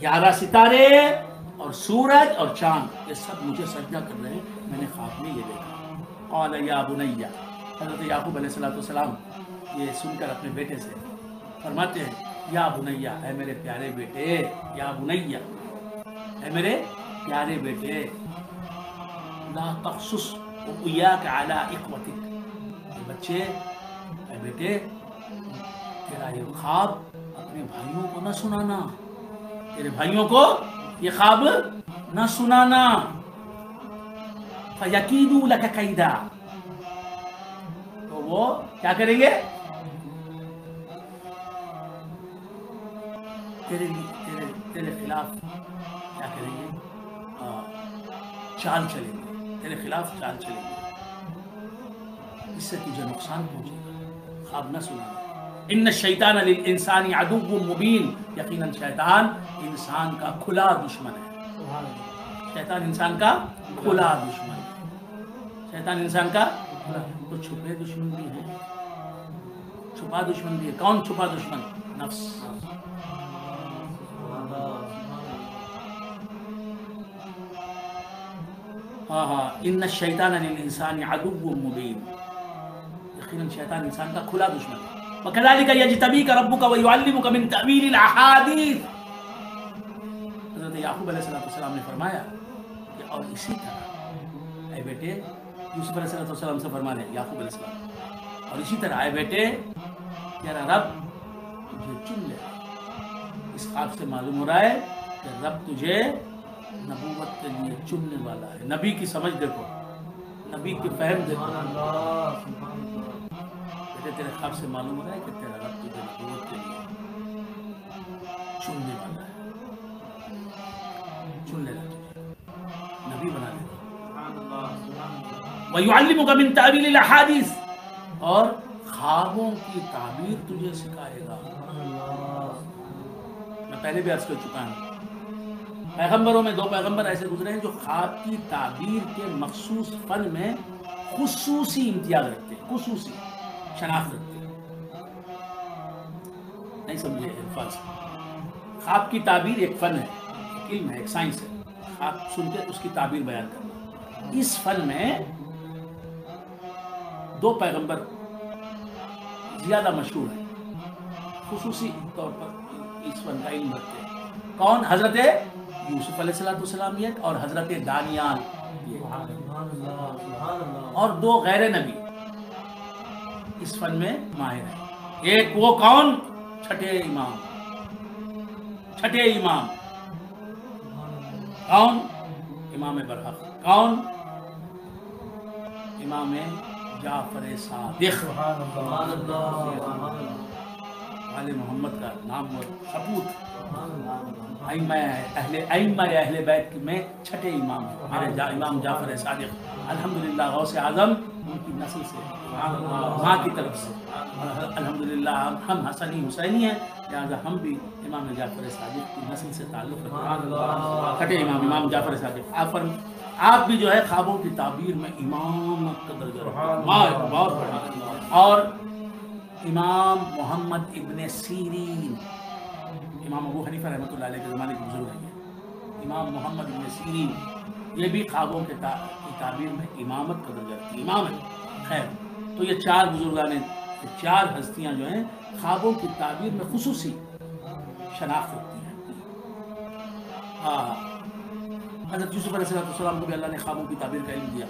11 ستارے اور سورج اور چاند یہ سب مجھے سجدہ کر رہے ہیں، میں نے خواب میں یہ دیکھا۔ قال یا بنی، حضرت یعقوب علیہ السلام یہ سن کر اپنے بیٹے سے فرماتے ہیں، یا بنیا، اے میرے پیارے بیٹے، یا بنیا، اے میرے پیارے بیٹے، لا تقصص رؤیاک علی اخوتک، اے بچے، اے بیٹے، تیرا یہ خواب اپنے بھائیوں کو نہ سنانا، تیرے بھائیوں کو یہ خواب نہ سنانا، فَيَكِيدُوا لَكَ كَيْدًا، تو وہ کیا کریں گے؟ تیرے خلاف کیا کریں گے؟ چال چلیں گے، تیرے خلاف چال چلیں گے، اس سے تجھے نقصان پہنچے گا، خواب نہ سنانا۔ ان الشیطان للانسان عدو مبین، یقیناً شیطان انسان کا کھلا دشمن ہے، شیطان انسان کا کھلا دشمن ہے، شیطان انسان کا تو چھپے دشمن بھی ہیں، چھپا دشمن بھی ہے۔ کون چھپا دشمن؟ نفس۔ ان الشیطان للانسان عدو مبین، یقیناً شیطان انسان کا کھلا دشمن ہے۔ وَكَذَلِكَ يَجْتَبِيكَ رَبُّكَ وَيُعَلِّمُكَ مِن تَأْوِيلِ الْأَحَادِيثِ، حضرت یعقوب علیہ السلام نے فرمایا کہ اور اسی طرح اے بیٹے، یوسف علیہ السلام سے فرما رہے یعقوب علیہ السلام، اور اسی طرح اے بیٹے، تیرا رب تجھے چن لے۔ اس خواب سے معلوم ہو رہا ہے کہ رب تجھے نبوت کے لیے چننے والا ہے۔ نبی کی سمجھ دیکھو، نبی کی فہم دیکھو، بیٹے تیرے خواب سے معلوم ہو رہا ہے کہ تیرا رب تجھے نبوت کے لیے چننے والا ہے، چن لینا، تجھے نبی بنا لینا۔ وَيُعَلِّمُكَ مِن تَأْوِيلِ الْأَحَادِيثِ، اور خوابوں کی تعبیر تجھے سکھائے گا۔ میں پہلے بھی عرض کر چکا ہوں، پیغمبروں میں 2 پیغمبر ایسے گزرے ہیں جو خواب کی تعبیر کے مخصوص فن میں خصوصی امتیاز رکھتے ہیں، خصوصی شناخت رکھتے ہیں۔ نہیں سمجھے الفاظ؟ خواب کی تعبیر ایک فن ہے، ایک علم ہے، ایک سائنس ہے، خواب سن کے اس کی تعبیر بیان کرنا۔ اس فن میں 2 پیغمبر زیادہ مشہور ہیں، خصوصی طور پر اس فن کا علم رکھتے ہیں۔ کون؟ حضرت یوسف علیہ السلام ایک، اور حضرت دانیال ایک، اور 2 غیر نبی اس فن میں ماہر ہیں۔ ایک وہ کون؟ چھٹے امام. چھٹے امام کون؟ امام برحق. کون؟ امام جعفر صادق. سبحان اللہ. آل محمد کا نام اور سپوت. ائمہ اہل بیت میں چھٹے امام ہیں میرے امام جعفر صادق. الحمدللہ غوث اعظم ان کی نسل سے، ماں کی طرف سے. الحمدللہ ہم حسنی حسینی ہیں، لہٰذا ہم بھی امام جعفر صادق کی نسل سے تعلق رکھتے ہیں. چھٹے امام جعفر صادق. آپ بھی جو ہے خوابوں کی تعبیر میں امامت کا درجہ بہت بڑا. اور امام محمد ابن سیرین، امام ابو حنیفہ رحمۃ اللہ علیہ کے زمانے کے بزرگ ہیں. امام محمد ابن سیرین یہ بھی خوابوں کی تعبیر میں امامت کا درجہ رکھتی. امام ہے. خیر، تو یہ چار بزرگان، یہ چار ہستیاں جو ہیں خوابوں کی تعبیر میں خصوصی شناخت رکھتی ہیں. حضرت یوسف علیہ السلام کو بھی اللہ نے خوابوں کی تعبیر کا علم دیا.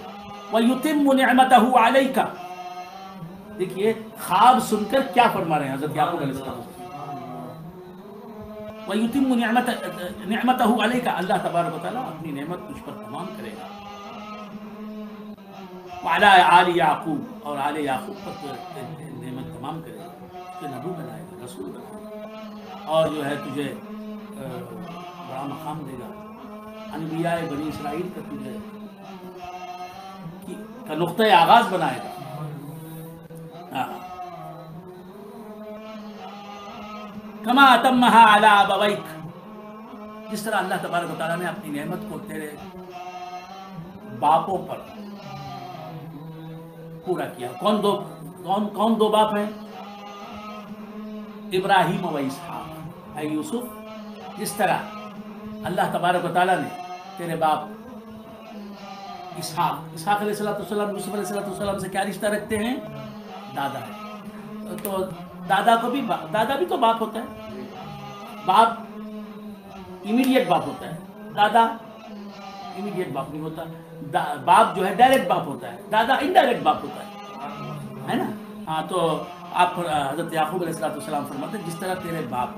وَيُتِمُّ نِعْمَتَهُ عَلَيْكَ. دیکھیے خواب سن کر کیا فرما رہے ہیں حضرت یعقوب علیہ السلام. وَيُتِمُّ نِعْمَتَهُ عَلَيْكَ. اللہ تبارک و تعالیٰ اپنی نعمت تجھ پر تمام کرے گا. وَعَلَىٰ آلِ یعقوب. اور آل یعقوب پر نعمت تمام کرے گا. تجھے نبی بنائے گا، رسول بنائے گا، اور جو ہے تجھے بڑا مقام دے گا. انبیاء بنی اسرائیل کا تجھے کا نقطۂ آغاز بنائے گا. کما اتمہا علی ابویک. جس طرح اللہ تبارک و تعالیٰ نے اپنی نعمت کو تیرے باپوں پر پورا کیا. کون دو باپ ہیں؟ ابراہیم و اسحاق. اے یوسف، جس طرح اللہ تبارک و تعالیٰ نے تیرے باپ اسحاق علیہ السلام یوسف علیہ السلام سے کیا رشتہ رکھتے ہیں؟ دادا ہے. تو دادا بھی تو باپ ہوتا ہے. باپ امیڈیٹ باپ ہوتا ہے، دادا امیڈیٹ باپ نہیں ہوتا. باپ جو ہے ڈائریکٹ باپ ہوتا ہے، دادا انڈائریکٹ باپ ہوتا ہے نا. ہاں، تو آپ حضرت یعقوب علیہ السلام فرماتے ہیں جس طرح تیرے باپ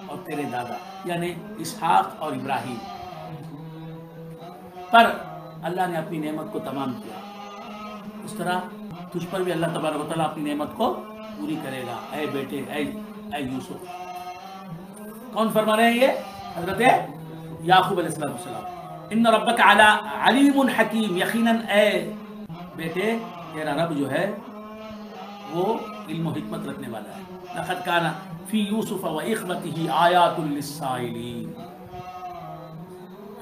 اور تیرے دادا یعنی اسحاق اور ابراہیم پر اللہ نے اپنی نعمت کو تمام کیا، اس طرح تجھ پر بھی اللہ تبارک و تعالیٰ اپنی نعمت کو پوری کرے گا. اے بیٹے، اے یوسف. کون فرما رہے ہیں یہ؟ حضرت یعقوب علیہ السلام. ان ربک علیم حکیم. یقیناً اے بیٹے تیرا رب جو ہے وہ علم و حکمت رکھنے والا ہے. لقد کان فی یوسف و اخوتہ آیات للسائلین.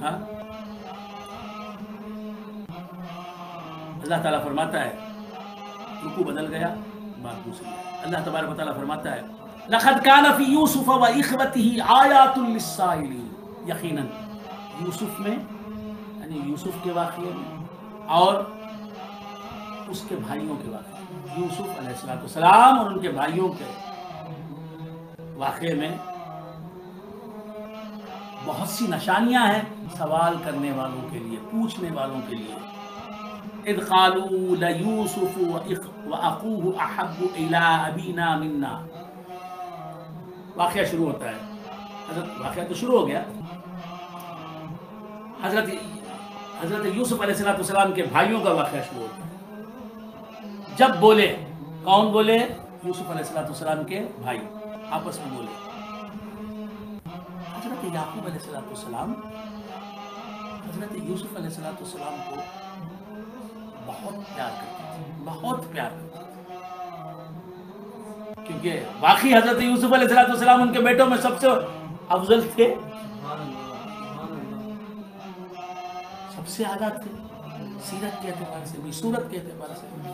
ہاں، اللہ تعالیٰ فرماتا ہے، رکوع بدل گیا، بات دوسری ہے. اللہ تبارک و تعالیٰ فرماتا ہے لقد کان فی یوسف و اخوتہ آیات للسائلین. یقیناً یوسف میں یعنی یوسف کے واقعے میں اور اس کے بھائیوں کے واقعے میں، یوسف علیہ السلام اور ان کے بھائیوں کے واقعے میں بہت سی نشانیاں ہیں سوال کرنے والوں کے لیے، پوچھنے والوں کے لیے. اذ قالوا لیوسف واخوہ احب الی ابینا منا. واقعہ شروع ہوتا ہے. واقعہ تو شروع ہو گیا. حضرت یوسف علیہ السلام کے بھائیوں کا واقعہ شروع ہوتا ہے. جب بولے، کون بولے؟ یوسف علیہ السلام کے بھائی آپس میں بولے. حضرت یعقوب علیہ السلام حضرت یوسف علیہ السلام کو بہت پیار کرتے تھے، بہت پیار کرتے تھے، کیونکہ واقعی حضرت یوسف علیہ السلام ان کے بیٹوں میں سب سے افضل تھے، سب سے اعلیٰ تھے، سیرت کے اعتبار سے بھی، صورت کے اعتبار سے بھی،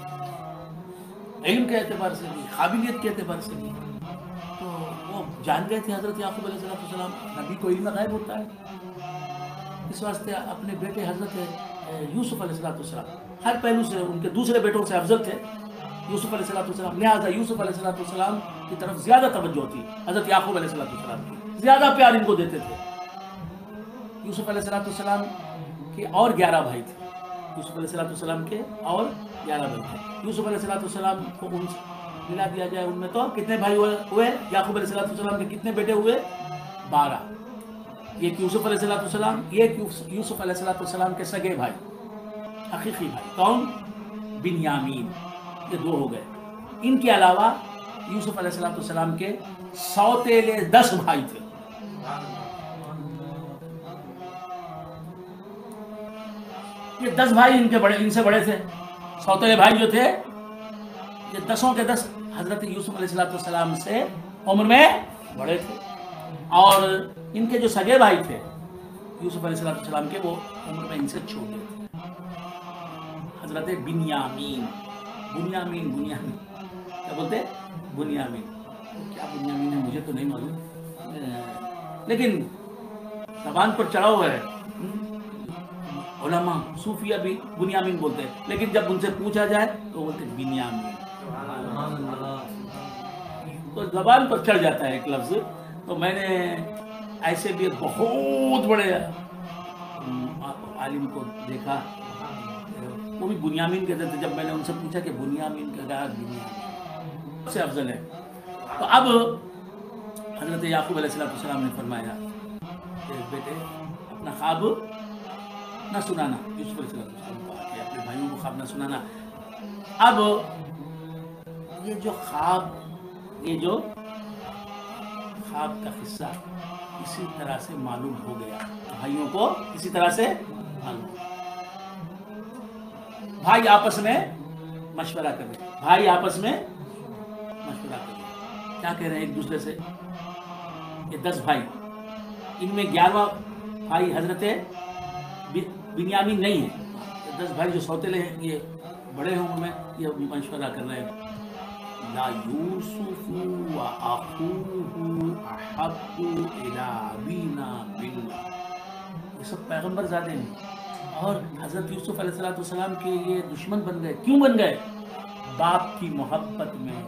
علم کے اعتبار سے بھی، قابلیت کے اعتبار سے بھی. تو وہ جان گئے تھے حضرت یعقوب علیہ السلام نبی کو علم غیب ہوتا ہے، اس واسطے اپنے بیٹے حضرت یوسف علیہ السلام ہر پہلو سے ان کے دوسرے بیٹوں سے افضل تھے یوسف علیہ السلام. لہٰذا یوسف علیہ السلام کی طرف زیادہ توجہ تھی حضرت یعقوب علیہ السلام کی، زیادہ پیار ان کو دیتے تھے. یوسف علیہ السلام کے اور 11 بھائی تھے. یوسف علیہ السلام کے اور 11 بھائی تھے. یوسف علیہ السلام کو ملا دیا جائے ان میں تو کتنے بھائی ہوئے؟ یعقوب علیہ السلام کے کتنے بیٹے ہوئے؟ 12. ایک یوسف علیہ السلام، ایک یوسف علیہ السلام کے سگے بھائی، حقیقی بھائی. کون؟ بنیامین. یہ 2 ہو گئے. ان کے علاوہ یوسف علیہ السلام کے سوتیلے 10 بھائی تھے. یہ 10 بھائی ان سے بڑے تھے. سوتیلے بھائی جو تھے یہ 10 کے 10 حضرت یوسف علیہ السلام سے عمر میں بڑے تھے. اور ان کے جو سگے بھائی تھے یوسف علیہ السلام کے، وہ عمر میں ان سے چھوٹے تھے. حضرت بنیامین کیا بولتے؟ بنیامین. کیا بنیامین ہے مجھے تو نہیں معلوم، لیکن زبان پر چڑھا ہوا ہے. علماء صوفیہ بھی بنیامین بولتے ہیں، لیکن جب ان سے پوچھا جائے تو بولتے بنیامین. تو زبان پر چڑھ جاتا ہے ایک لفظ. تو میں نے ایسے بھی بہت بڑے عالم کو دیکھا، وہ بھی بنیامین کہتے تھے. جب میں نے ان سے پوچھا کہ بنیامین کا کہا بنیامین سے افضل ہے. تو اب حضرت یعقوب علیہ السلام نے فرمایا کہ بیٹے اپنا خواب نہ سنانا. یوسف علیہ السلام کو کہا کہ اپنے بھائیوں کو خواب نہ سنانا. اب یہ جو خواب کا قصہ اسی طرح سے معلوم ہو گیا بھائیوں کو، اسی طرح سے معلوم. بھائی آپس میں مشورہ کر رہے کیا کہہ رہے ہیں ایک دوسرے سے. یہ 10 بھائی، ان میں 11واں بھائی حضرت بنیامین نہیں ہے. 10 بھائی جو سوتیلے ہیں یہ بڑے ہیں عمر میں، یہ مشورہ کر رہے ہیں. لا یوسف و اخوہ احب الی ابینا منا. یہ سب پیغمبر زادے ہیں اور حضرت یوسف علیہ السلام کے یہ دشمن بن گئے. کیوں بن گئے؟ باپ کی محبت میں،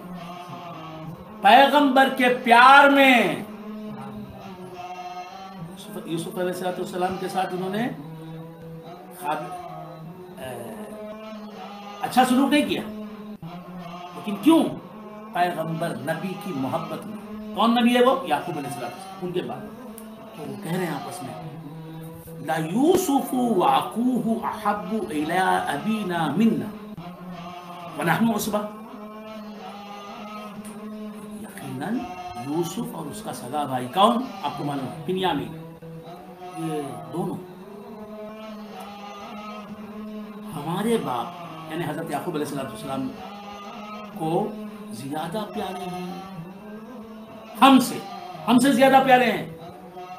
پیغمبر کے پیار میں. یوسف علیہ السلام کے ساتھ انہوں نے اچھا سلوک نہیں کیا، لیکن کیوں؟ پیغمبر نبی کی محبت میں. کون نبی ہے وہ؟ یعقوب علیہ السلام. ان کے بعد تو وہ کہہ رہے ہیں آپس میں لا یوسف و اخوہ احب الی ابینا منا ونحن عصبہ. یقیناً یوسف اور اس کا سگا بھائی کون؟ آپ کو معلوم ہے، بنیامین. یہ دونوں ہمارے باپ یعنی حضرت یعقوب علیہ السلام کو زیادہ پیارے ہیں. ہم سے زیادہ پیارے ہیں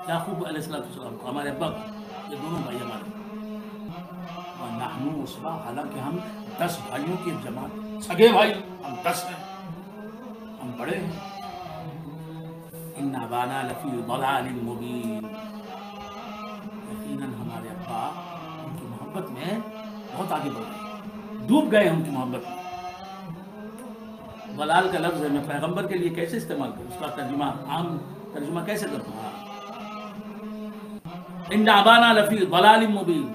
یعقوب علیہ السلام کو، ہمارے ابا کو. یہ دونوں بھائی ہمارے. وَنَحْنُ عُصْبَةٌ، حالانکہ ہم 10 بھائیوں کی جماعت، سگے بھائی ہم 10 ہیں، ہم بڑے ہیں. إِنَّ أَبَانَا لَفِي ضَلَالٍ مُبِينٍ. یقیناً ہمارے ابا ان کی محبت میں بہت آگے بڑھ گئے، ڈوب گئے ان کی محبت میں. ضلال کا لفظ ہے، میں پیغمبر کے لیے کیسے استعمال کروں؟ اس کا ترجمہ، عام ترجمہ کیسے کروں؟ ان ابانا لفی ضلال مبین،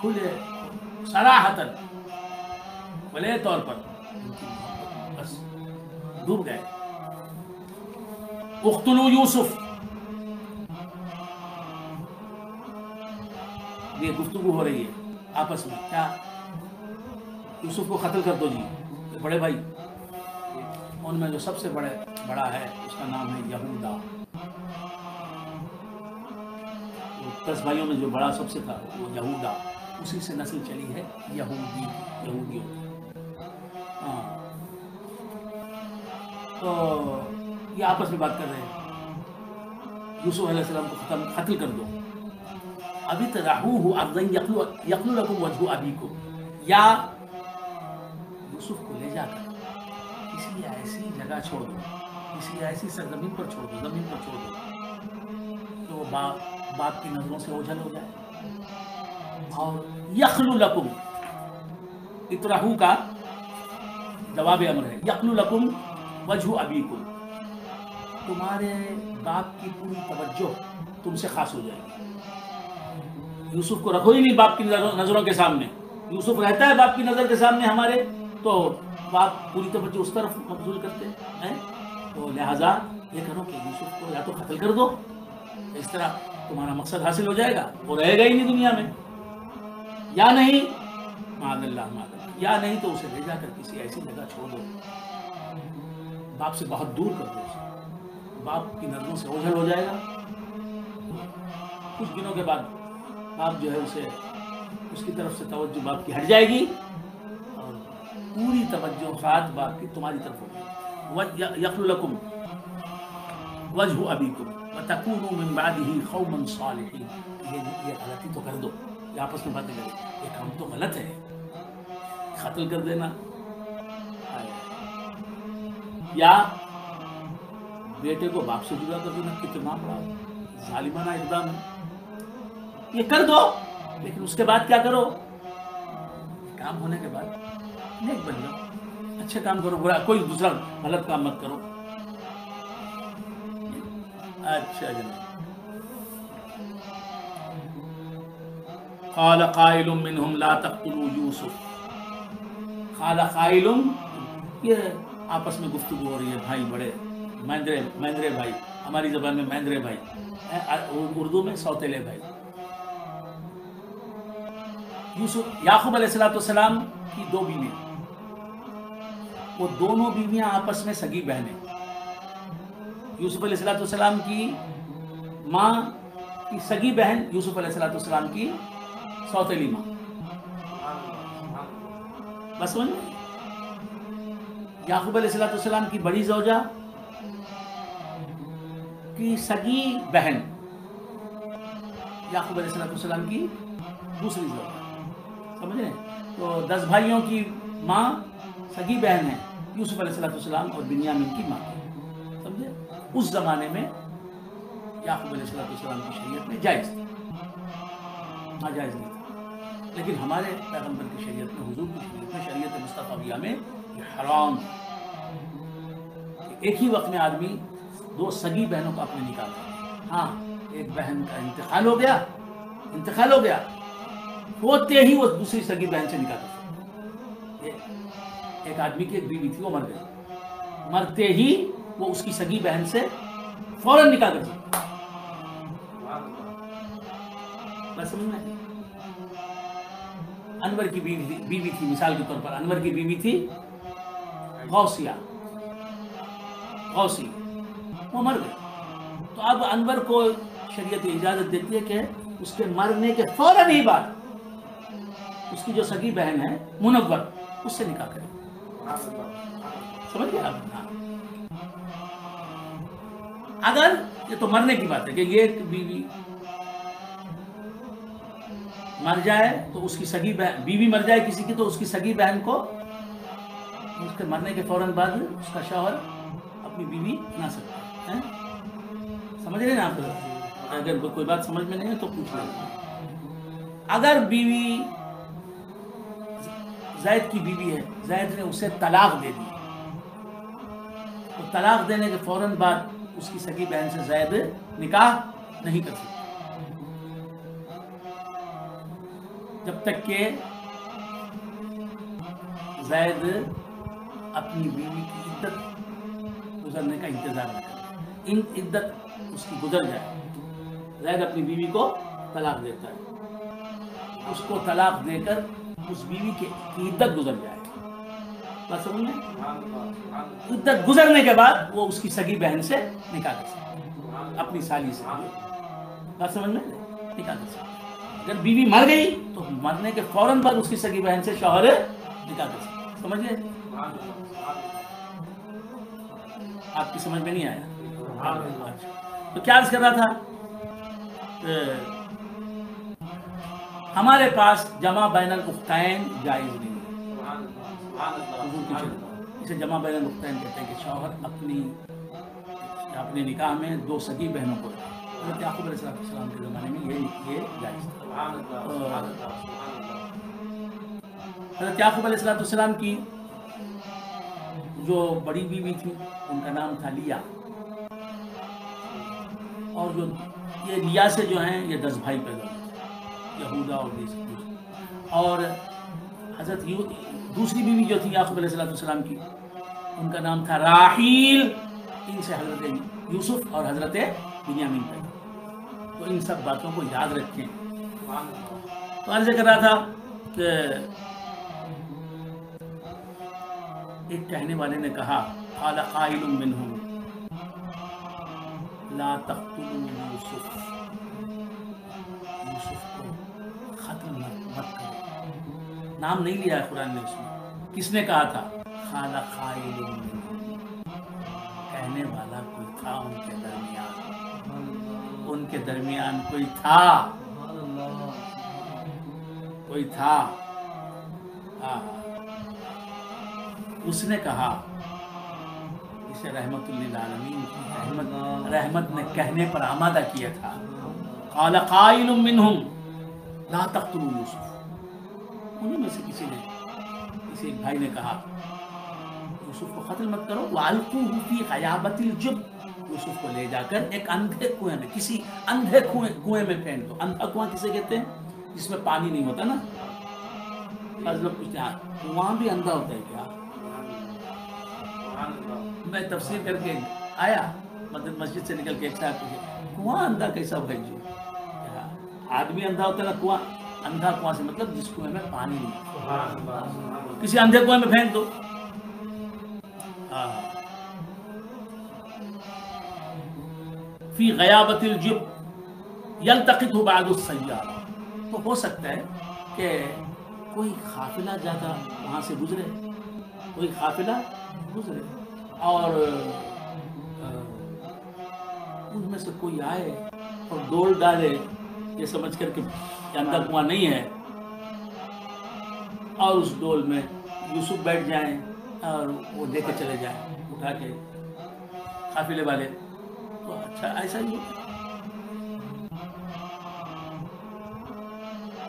کھلے صراحتاً کھلے طور پر بس ڈوب گئے. اقتلوا یوسف، یہ گفتگو ہو رہی ہے آپس میں. کیا؟ یوسف کو قتل کر دو جی. بڑے بھائی ان میں جو سب سے بڑا ہے اس کا نام ہے یہودا. 10 بھائیوں میں جو بڑا سب سے تھا وہ یہودا، اسی سے نسل چلی ہے یہودیوں. ہاں، تو یہ آپس میں بات کر رہے ہیں یوسف علیہ السلام کو قتل کر دو. ابھی تراہوہ ارضاً یخلو لکم وجہ ابیکم، یا یوسف کو لے جا کر کسی ایسی جگہ چھوڑ دو، کسی ایسی سرزمین پر چھوڑ دو، زمین پر چھوڑ دو کہ وہ باپ کی نظروں سے اوجھل ہو جائے. اور یخلو لکم، اطرحو کا جواب امر ہے. یخلو لکم وجہ ابیکم، تمہارے باپ کی پوری توجہ تم سے خاص ہو جائے گی. یوسف کو رکھو ہی نہیں باپ کی نظروں کے سامنے. یوسف رہتا ہے باپ کی نظر کے سامنے ہمارے تو باپ پوری توجہ اس طرف مبذول کرتے ہیں، تو لہٰذا یہ کرو کہ یوسف کو یا تو قتل کر دو، اس طرح تمہارا مقصد حاصل ہو جائے گا، وہ رہے گا ہی نہیں دنیا میں، یا نہیں معاذ اللہ یا نہیں تو اسے لے جا کر کسی ایسی جگہ چھوڑ دو، باپ سے بہت دور کر دو اسے، باپ کی نظروں سے اوجھل ہو جائے گا۔ کچھ دنوں کے بعد باپ جو ہے اسے اس کی طرف سے توجہ باپ کی ہٹ جائے گی اور پوری توجہ خاط باپ کی تمہاری طرف ہوگی۔ یخل لکم وجہ ابیکم وتکونوا من بعدہ قوما صالحین، یہ غلطی تو کر دو، یہ آپس میں باتیں کریں، یہ کام تو غلط ہے، قتل کر دینا یا بیٹے کو باپ سے جدا کر دینا، کتنا بڑا ظالمانہ اقدام ہے، یہ کر دو، لیکن اس کے بعد کیا کرو، کام ہونے کے بعد نیک بن جاؤ، اچھے کام کرو، برا کوئی دوسرا غلط کام مت کرو۔ اچھا جناب، قال قائل منهم لا تقتلوا یوسف، قال قائل، یہ آپس میں گفتگو ہو رہی ہے، بھائی بڑے مہندرے بھائی، ہماری زبان میں مہندرے بھائی، اردو میں سوتیلے بھائی۔ یوسف یعقوب علیہ السلام کی دو بیویاں، وہ دونوں بیویاں آپس میں سگی بہنیں، یوسف علیہ السلام کی ماں کی سگی بہن یوسف علیہ السلام کی سوتیلی ماں، بس سمجھ میں؟ یعقوب علیہ السلام کی بڑی زوجہ کی سگی بہن یعقوب علیہ السلام کی دوسری زوجہ، سمجھ رہے ہیں؟ تو 10 بھائیوں کی ماں سگی بہن ہے یوسف علیہ السلام اور بنیامین کی ماں، سمجھے؟ اس زمانے میں یعقوب علیہ السلام کی شریعت میں جائز تھا، ناجائز نہیں تھا، لیکن ہمارے پیغمبر کی شریعت میں، حضور کی شریعت میں، شریعت مصطفیہ میں یہ حرام کہ ایک ہی وقت میں آدمی 2 سگی بہنوں کا اپنے نکاح کرے۔ ہاں، ایک بہن کا انتقال ہو گیا ہوتے ہی وہ دوسری سگی بہن سے نکاح کر سکتا۔ ایک آدمی کی ایک بیوی تھی، وہ مر گئی، مرتے ہی وہ اس کی سگی بہن سے فوراً نکاح کر سکتا۔ بس سمجھ میں؟ انور کی بیوی تھی، مثال کے طور پر انور کی بیوی تھی غوثی، وہ مر گئی، تو اب انور کو شریعت اجازت دیتی ہے کہ اس کے مرنے کے فوراً ہی بعد اس کی جو سگی بہن ہے منور، اس سے نکاح کرے۔ سمجھ گئے آپ؟ اگر یہ تو مرنے کی بات ہے کہ یہ بیوی مر جائے تو اس کی سگی بہن، بیوی مر جائے کسی کی تو اس کی سگی بہن کو اس کے مرنے کے فوراً بعد اس کا شوہر اپنی بیوی بنا سکتا ہے۔ سمجھ رہے ہیں آپ؟ اگر کوئی بات سمجھ میں نہیں ہے تو پوچھ لیں۔ اگر بیوی زید کی بیوی ہے، زید نے اسے طلاق دے دی، تو طلاق دینے کے فوراً بعد اس کی سگی بہن سے زید نکاح نہیں کر سکتا جب تک کہ زید اپنی بیوی کی عدت گزرنے کا انتظار نہ کرے۔ عدت اس کی گزر جائے، زید اپنی بیوی کو طلاق دیتا ہے، اس کو طلاق دے کر اس بیوی کی عدت گزر جائے، بات سمجھ میں؟ عدت گزرنے کے بعد وہ اس کی سگی بہن سے نکاح کر سکتا، اپنی سالی سے، بات سمجھ میں؟ نکاح کر سکتا۔ اگر بیوی مر گئی تو مرنے کے فوراً بعد اس کی سگی بہن سے شوہر نکاح کر سکتا۔ سمجھ گئے؟ آپ کی سمجھ میں نہیں آیا؟ تو کیا عرض کر رہا تھا؟ ہمارے پاس جمع بین الاختین جائز نہیں ہے، اسے جمع بین الاختین کہتے ہیں کہ شوہر اپنے نکاح میں 2 سگی بہنوں کو رکھے۔ حضرت یعقوب علیہ السلام کے زمانے میں یہ جائز تھا۔ حضرت یعقوب علیہ السلام کی جو بڑی بیوی تھی ان کا نام تھا لیا، اور جو یہ لیا سے جو ہیں یہ 10 بھائی پیدا ہوئے، یہودا اور حضرت دوسری بیوی جو تھی یعقوب علیہ السلام کی، ان کا نام تھا راحیل، ان سے حضرت یوسف اور حضرت بنیامین پیدا، تو ان سب باتوں کو یاد رکھیں۔ تو عرض کر رہا تھا کہ ایک کہنے والے نے کہا قال قائل منہم لا تقتلوا یوسف، یوسف کو ختم مت کرو، نام نہیں لیا ہے قرآن نے اس میں، کس نے کہا تھا؟ قال قائل منہم، کہنے والا کوئی تھا ان کے درمیان، ان کے درمیان کوئی تھا، کوئی تھا، اس نے کہا، اسے رحمت للعالمین کی رحمت نے کہنے پر آمادہ کیا تھا، قال قائل منہم لا تقتلوا یوسف، انہیں میں سے کسی ایک بھائی نے کہا یوسف کو قتل مت کرو، وَأَلْقُوهُ فِي غَيَابَتِ الْجُبِّ، یوسف کو لے جا کر ایک اندھے کنویں میں، کسی اندھے کنویں میں پھینک دو۔ اندھا کنواں کسے کہتے ہیں؟ جس میں پانی نہیں ہوتا نا، بعض لوگ پوچھتے ہیں کنواں بھی اندھا ہوتا ہے کیا؟ میں تفسیر کر کے آیا، مطلب مسجد سے نکل کے ایک صاحب پوچھے کنواں اندھا کیسا بھائی جی؟ آدمی اندھا ہوتا ہے نا، کنواں اندھا کنواں سے مطلب جس کنویں میں پانی نہیں، کسی اندھے کنویں میں پھینک دو۔ فی غیابت الجب یلتقطہ بعض السیارہ، تو ہو سکتا ہے کہ کوئی قافلہ جاتا وہاں سے گزرے، کوئی قافلہ گزرے اور ان میں سے کوئی آئے اور ڈول ڈالے یہ سمجھ کر کہ اندھا کنواں نہیں ہے، اور اس ڈول میں یوسف بیٹھ جائیں اور وہ لے کے چلے جائیں اٹھا کے قافلے والے، تو اچھا ایسا ہی ہوتا۔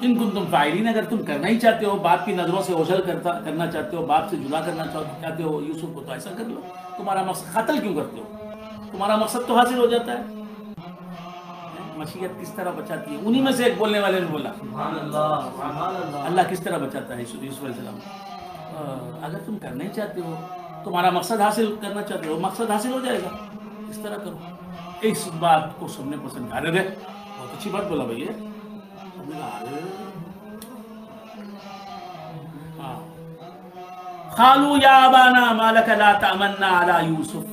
ان کنتم فاعلین، اگر تم کرنا ہی چاہتے ہو، باپ کی نظروں سے اوجھل کرنا چاہتے ہو، باپ سے جدا کرنا چاہتے ہو یوسف کو، تو ایسا کر لو، تمہارا مقصد قتل کیوں کرتے ہو؟ تمہارا مقصد تو حاصل ہو جاتا ہے۔ مشیت کس طرح بچاتی ہے؟ انہی میں سے ایک بولنے والے نے بولا سبحان اللہ، سبحان اللہ، اللہ کس طرح بچاتا ہے یوسف علیہ السلام، اگر تم کرنا ہی چاہتے ہو، تمہارا مقصد حاصل کرنا چاہتے ہو، مقصد حاصل ہو جائے گا، اس طرح کرو۔ اس بات کو سب نے پسند کیا، رہے بہت اچھی بات بولا بھائی، قالوا یا ابانا ما لک لا تأمنا علی یوسف،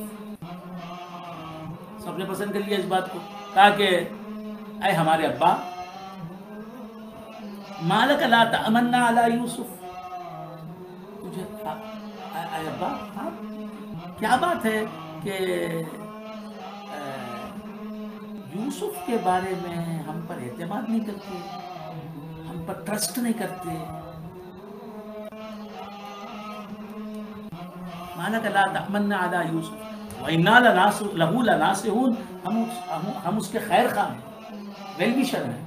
سب نے پسند کر لیا اس بات کو، کہا کہ اے ہمارے ابا، ما لک لا تأمنا علی یوسف، تجھے اے ابا کیا بات ہے کہ یوسف کے بارے میں ہم پر اعتماد نہیں کرتے، ہم پر ٹرسٹ نہیں کرتے، مالک لا تأمنا علی یوسف وَإِنَّا لَهُ لَنَاصِحُونَ، ہم اس کے خیر خواہ ہیں، ویل وشر ہیں،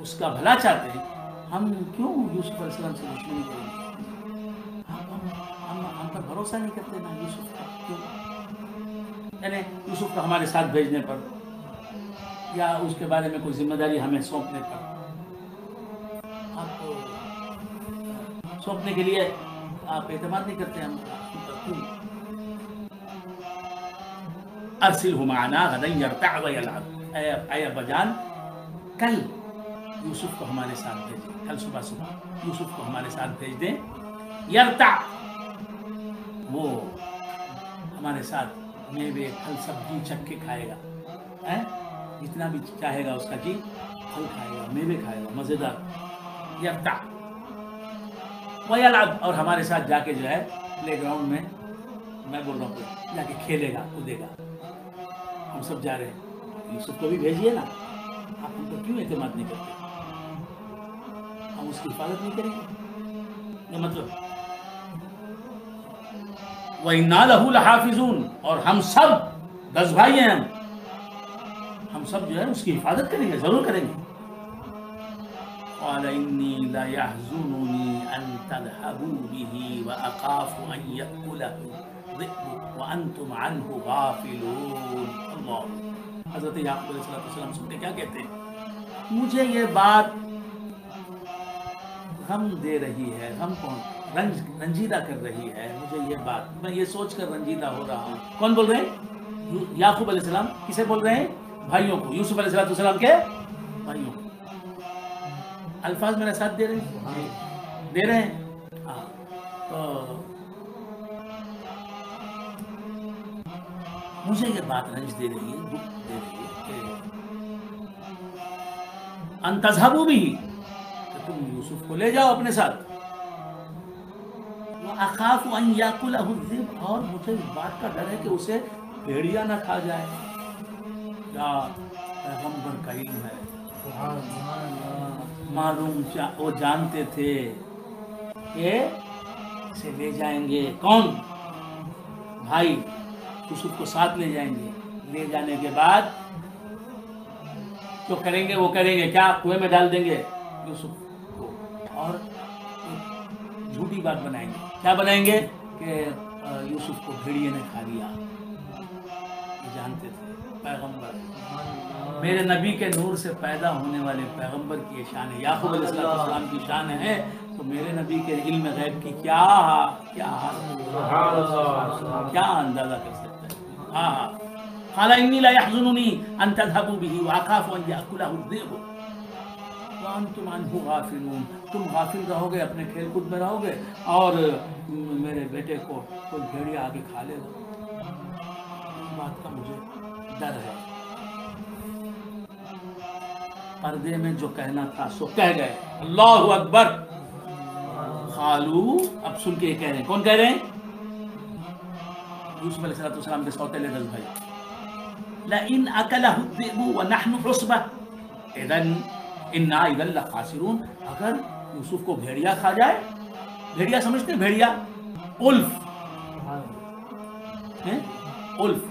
اس کا بھلا چاہتے ہیں، ہم کیوں یوسف علیہ السلام سے دشمنی کریں گے؟ ہم پر بھروسہ نہیں کرتے نا یوسف کا، کیوں؟ یعنی یوسف کو ہمارے ساتھ بھیجنے پر یا اس کے بارے میں کوئی ذمہ داری ہمیں سونپنے پر، آپ کو سونپنے کے لیے آپ اعتماد نہیں کرتے ہم پر، کیوں؟ ارسلہ معنا غدا یرتع ویلعب، اے ابا جان کل یوسف کو ہمارے ساتھ بھیجیں، کل صبح یوسف کو ہمارے ساتھ بھیج دیں، یرتع، وہ ہمارے ساتھ میوے پھل سبزی چکھ کے کھائے گا، جتنا بھی چاہے گا اس کا جی، پھل کھائے گا، میوے کھائے گا مزیدار، یرتع ویلعب، اور ہمارے ساتھ جا کے جو ہے پلے گراؤنڈ میں، میں بول رہا ہوں جا کے کھیلے گا کودے گا، ہم سب جا رہے ہیں، یوسف کو بھی بھیجیے نا، آپ ہم کو کیوں اعتماد نہیں کرتے؟ ہم اس کی حفاظت نہیں کریں گے؟ یہ مطلب وَإِنَّا لَهُ لَحَافِظُونَ، اور ہم سب 10 بھائی ہیں، ہم سب جو ہے اس کی حفاظت کریں گے، ضرور کریں گے۔ قَالَ إِنِّي لَيَحْزُنُنِي أَن تَذْهَبُوا بِهِ وَأَخَافُ أَن يَأْكُلَهُ الذِّئْبُ وَأَنْتُمْ عَنْهُ غَافِلُونَ۔ اللہ، حضرت یعقوب علیہ السلام سنتے کیا کہتے ہیں؟ مجھے یہ بات غم دے رہی ہے، غم رنجیدہ کر رہی ہے مجھے یہ بات، میں یہ سوچ کر رنجیدہ ہو رہا ہوں. کون بول رہے ہیں؟ یعقوب علیہ السلام. کسے بول رہے ہیں؟ بھائیوں کو، یوسف علیہ السلام کے بھائیوں کو. الفاظ میرے ساتھ دے رہے ہیں؟ دے رہے ہیں. ہاں. تو مجھے یہ بات رنج دے رہی ہے، دکھ دے رہی ہے کہ ان تذهبوا به، کہ تم یوسف کو لے جاؤ اپنے ساتھ. وَأَخَافُ أَن يَأْكُلَهُ الذِّئْبُ، اور مجھے اس بات کا ڈر ہے کہ اسے بھیڑیا نہ کھا جائے. کیا پیغمبر کا علم ہے. معلوم وہ جانتے تھے کہ اسے لے جائیں گے. کون؟ بھائی یوسف کو ساتھ لے جائیں گے. لے جانے کے بعد جو کریں گے وہ کریں گے. کیا؟ کنویں میں ڈال دیں گے یوسف کو، اور ایک جھوٹی بات بنائیں گے. کیا بنائیں گے؟ کہ یوسف کو بھیڑیے نے کھا لیا. یہ جانتے تھے پیغمبر. میرے نبی کے نور سے پیدا ہونے والے پیغمبر کی یہ شان ہے. یعقوب علیہ السلام کی شان ہے، تو میرے نبی کے علم غیب کی کیا اندازہ کر سکتے ہیں. ہاں. قال انی لا يحزنني ان تذهبوا به واخاف ان ياكله الذئب وانتم عنه غافلون. تم غافل رہو گے، اپنے کھیل کود میں رہو گے، اور میرے بیٹے کو کوئی بھیڑیا آگے کھا لے گا. اس بات کا مجھے ڈر ہے. پردے میں جو کہنا تھا سو کہہ گئے. اللہ اکبر. قالوا، اب سن کے یہ کہہ رہے ہیں. کون کہہ رہے ہیں؟ یوسف علیہ السلام کے سوتیلے 10 بھائی. لئن اکلہ الذئب ونحن عصبہ اذا انا اذا لخاسرون. اگر یوسف کو بھیڑیا کھا جائے. بھیڑیا سمجھتے ہیں؟ بھیڑیا الف، الف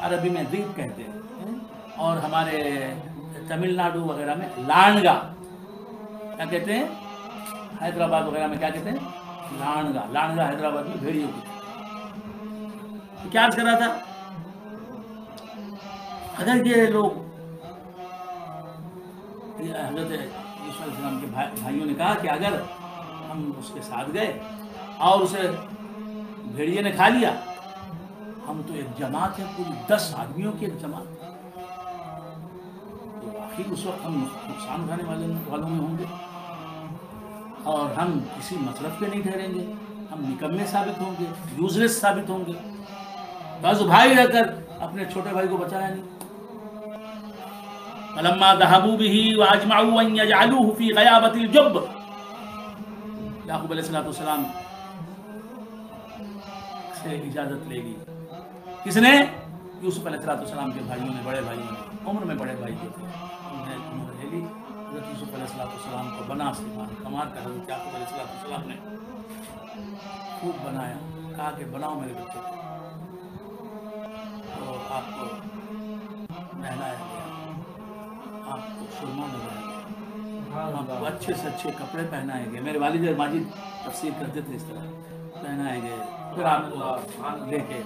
عربی میں ذئب کہتے ہیں، اور ہمارے تمل ناڈو وغیرہ میں لانگا. کیا کہتے ہیں؟ حیدرآباد وغیرہ میں کیا کہتے ہیں؟ لانگا. لانگا حیدرآباد میں بھیڑیوں کی. کیا عرض کر رہا تھا؟ اگر یہ لوگ، حضرت یوسف علیہ السلام کے بھائیوں نے کہا کہ اگر ہم اس کے ساتھ گئے اور اسے بھیڑیے نے کھا لیا، ہم تو ایک جماعت ہے، پوری 10 آدمیوں کی ایک جماعت، تو آخر اس وقت ہم نقصان اٹھانے والوں میں ہوں گے، اور ہم کسی مصرف کے نہیں ٹھہریں گے. ہم نکمے ثابت ہوں گے، یوزلیس ثابت ہوں گے. بس بھائی رہ کر اپنے چھوٹے بھائی کو بچایا نہیں. فلما ذهبوا به واجمعوا ان يجعلوه في غيابة الجب. یعقوب علیہ السلام سے اجازت لے لی. کس نے؟ یوسف علیہ السلام کے بھائیوں نے، بڑے بھائیوں نے، عمر میں بڑے بھائی جو تھے، انہوں نے عمر لے لی. حضرت یوسف علیہ السلام کو بنا سلیمان کمار کا حضرت یعقوب علیہ السلام نے خوب بنایا. کہا کہ بناؤ میرے بچے کو، تو آپ کو نہلایا گیا، آپ کو سرما لگایا گیا، آپ کو اچھے سے اچھے کپڑے پہنائے گئے. میرے والد ماجد تفسیر کرتے تھے اس طرح، پہنائے گئے. پھر آپ کو لے کے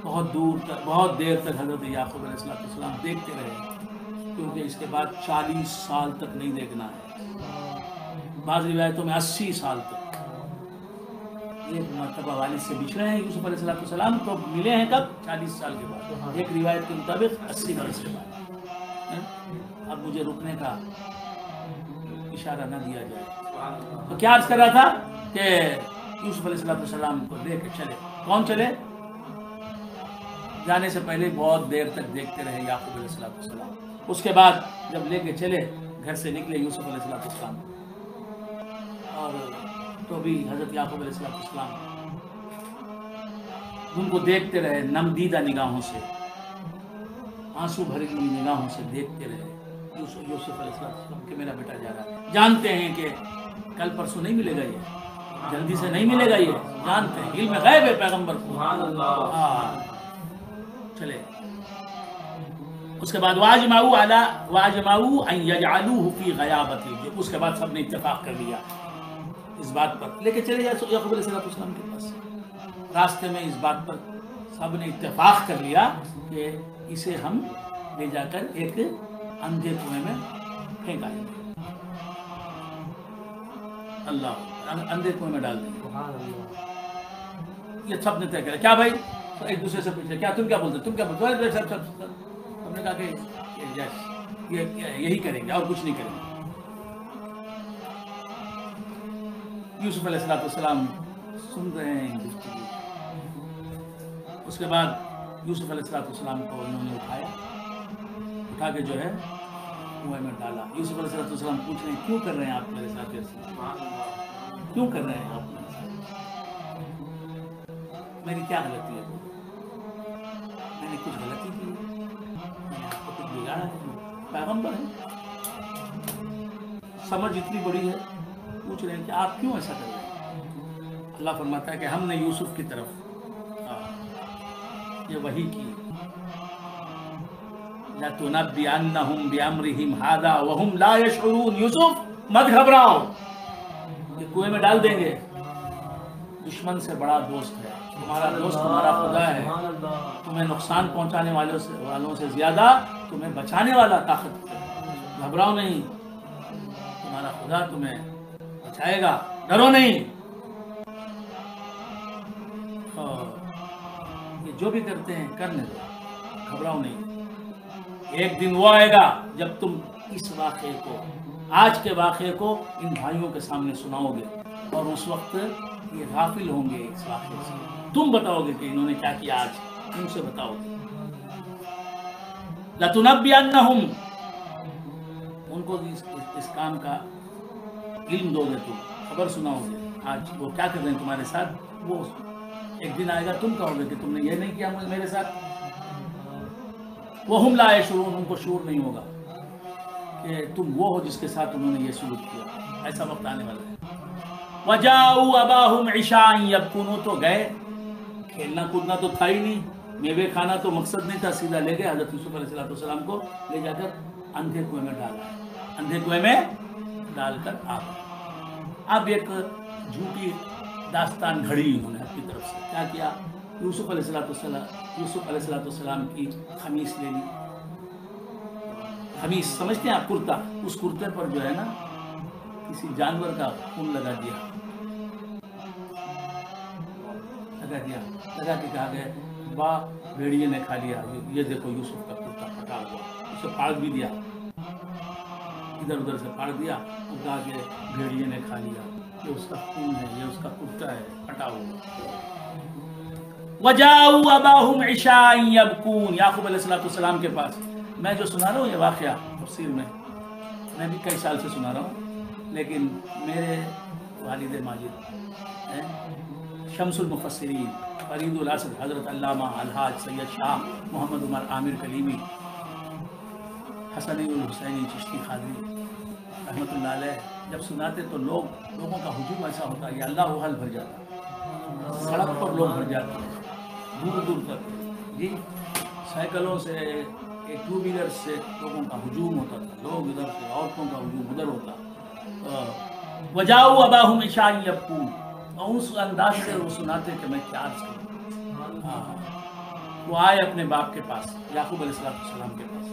بہت دور تک، بہت دیر تک حضرت یعقوب علیہ السلام دیکھتے رہے، کیونکہ اس کے بعد 40 سال تک نہیں دیکھنا ہے. بعض روایتوں میں 80 سال تک. ایک مرتبہ والد سے بچھڑے ہیں یوسف علیہ السلام، تو ملے ہیں کب؟ 40 سال کے بعد. ایک روایت کے مطابق 80 برس کے بعد. اب مجھے رکنے کا اشارہ نہ دیا جائے. تو کیا عرض کر رہا تھا کہ یوسف علیہ السلام کو لے کے چلے. کون چلے؟ جانے سے پہلے بہت دیر تک دیکھتے رہے یعقوب علیہ السلام. اس کے بعد جب لے کے چلے، گھر سے نکلے یوسف علیہ السلام، اور تو بھی حضرت یعقوب علیہ السلام ان کو دیکھتے رہے نم دیدہ نگاہوں سے، آنسو بھری ہوئی نگاہوں سے دیکھتے رہے یوسف علیہ السلام کہ میرا بیٹا جا رہا ہے. جانتے ہیں کہ کل پرسوں نہیں ملے گا، یہ جلدی سے نہیں ملے گا، یہ جانتے ہیں، علم غیب ہے پیغمبر کو. چلے. اس کے بعد واجمعوا ان يجعلوه في غيابة الجب. اس کے بعد سب نے اتفاق کر لیا اس بات پر، لے کے چلے جائے یعقوب علیہ السلام کے پاس. راستے میں اس بات پر سب نے اتفاق کر لیا کہ اسے ہم لے جا کر ایک اندھے کنویں میں پھینکا دیں گے. اللہ اندھے کنویں میں ڈال دیں گے. سبحان اللہ. یہ سب نے طے کرا. کیا بھائی؟ ایک دوسرے سے پوچھے کیا تم کیا بولتے، تم کیا بولتے؟ سب ہم نے کہا کہ یہی کریں گے اور کچھ نہیں کریں گے. یوسف علیہ السلام سن رہے ہیں گفتگو. اس کے بعد یوسف علیہ السلام کو انہوں نے اٹھا کے جو ہے کنویں میں ڈالا. یوسف علیہ السلام پوچھ رہے ہیں کیوں کر رہے ہیں آپ میرے ساتھ ایسے؟ کیوں کر رہے ہیں آپ میرے ساتھ؟ میری کیا غلطی ہے؟ میں نے کچھ غلطی کی؟ میں نے آپ کو کچھ بگاڑا ہے؟ پیغمبر ہے، سمجھ اتنی بڑی ہے. پوچھ رہے ہیں کہ آپ کیوں ایسا کر رہے ہیں؟ اللہ فرماتا ہے کہ ہم نے یوسف کی طرف یہ وحی کی. لَتُنَبِّئَنَّهُمْ بِأَمْرِهِمْ هَذَا وَهُمْ لَا يَشْعُرُونَ. یوسف مت گھبراؤ، یہ کنویں میں ڈال دیں گے. دشمن سے بڑا دوست ہے تمہارا دوست، تمہارا خدا ہے. سبحان اللہ. تمہیں نقصان پہنچانے والوں سے زیادہ تمہیں بچانے والا طاقت ہے. گھبراؤ نہیں، تمہارا خدا تمہیں بچائے گا، ڈرو نہیں. یہ جو بھی کرتے ہیں کرنے دو، گھبراؤ نہیں. ایک دن وہ آئے گا جب تم اس واقعے کو، آج کے واقعے کو ان بھائیوں کے سامنے سناؤ گے اور اس وقت یہ غافل ہوں گے اس واقعے سے. تم بتاؤ گے کہ انہوں نے کیا کیا، آج ان سے بتاؤ گے. لَتُنَبِّئَنَّهُمْ، ان کو اس کام کا علم دو گے، تم خبر سناؤ گے آج وہ کیا کر رہے ہیں تمہارے ساتھ. وہ ایک دن آئے گا تم کہو گے کہ تم نے یہ نہیں کیا میرے ساتھ. وَهُمْ لَا يَشْعُرُونَ، ان کو شعور نہیں ہوگا کہ تم وہ ہو جس کے ساتھ انہوں نے یہ سلوک کیا. ایسا وقت آنے والا ہے. وَجَاءُوا أَبَاهُمْ عِشَاءً يَبْكُونَ، تو گئے، کھیلنا کودنا تو تھا ہی نہیں، میوے کھانا تو مقصد نہیں تھا. سیدھا لے گئے حضرت یوسف علیہ السلام کو، لے جا کر اندھے کنویں میں ڈالا. اندھے کنویں میں ڈال کر اب ایک جھوٹی داستان گھڑی انہوں نے اپنی طرف سے. کیا کیا؟ یوسف علیہ السلام کی خمیس لے لی. خمیس سمجھتے ہیں آپ؟ کرتا. اس کرتے پر جو ہے نا کسی جانور کا خون لگا دیا، لگا کے کہا گیا واہ بھیڑیے نے کھا لیا، یہ دیکھو یوسف کا کرتا پھٹا ہوا. اسے پھاڑ بھی دیا، ادھر ادھر سے پھاڑ دیا اور کہا کہ بھیڑیے نے کھا لیا، یہ اس کا خون ہے، یہ اس کا کرتا ہے پھٹا ہوا. وَجَاءُوا أَبَاهُمْ عِشَاءً يَبْكُونَ، یعقوب علیہ السلام کے پاس. میں جو سنا رہا ہوں یہ واقعہ تفسیر میں بھی کئی سال سے سنا رہا ہوں، لیکن میرے والد ماجد شمس المفسرین فرید الاسد حضرت علامہ الحاج سید شاہ محمد عمر عامر کلیمی حسنی الحسینی چشتی قادری رحمۃ اللہ علیہ جب سناتے تو لوگوں کا ہجوم ایسا ہوتا کہ اللہ حل بھر جاتا. سڑک پر لوگ بھر جاتے ہیں دور دور تک. جی سائیکلوں سے، ایک ٹو ویلر سے لوگوں کا ہجوم ہوتا تھا، لوگ ادھر سے، عورتوں کا ہجوم ادھر ہوتا. وَجَاءُوا أَبَاهُمْ عِشَاءً يَبْكُونَ، اور اس انداز سے وہ سناتے کہ میں کیا عرض کروں. وہ آئے اپنے باپ کے پاس، یعقوب علیہ السلام کے پاس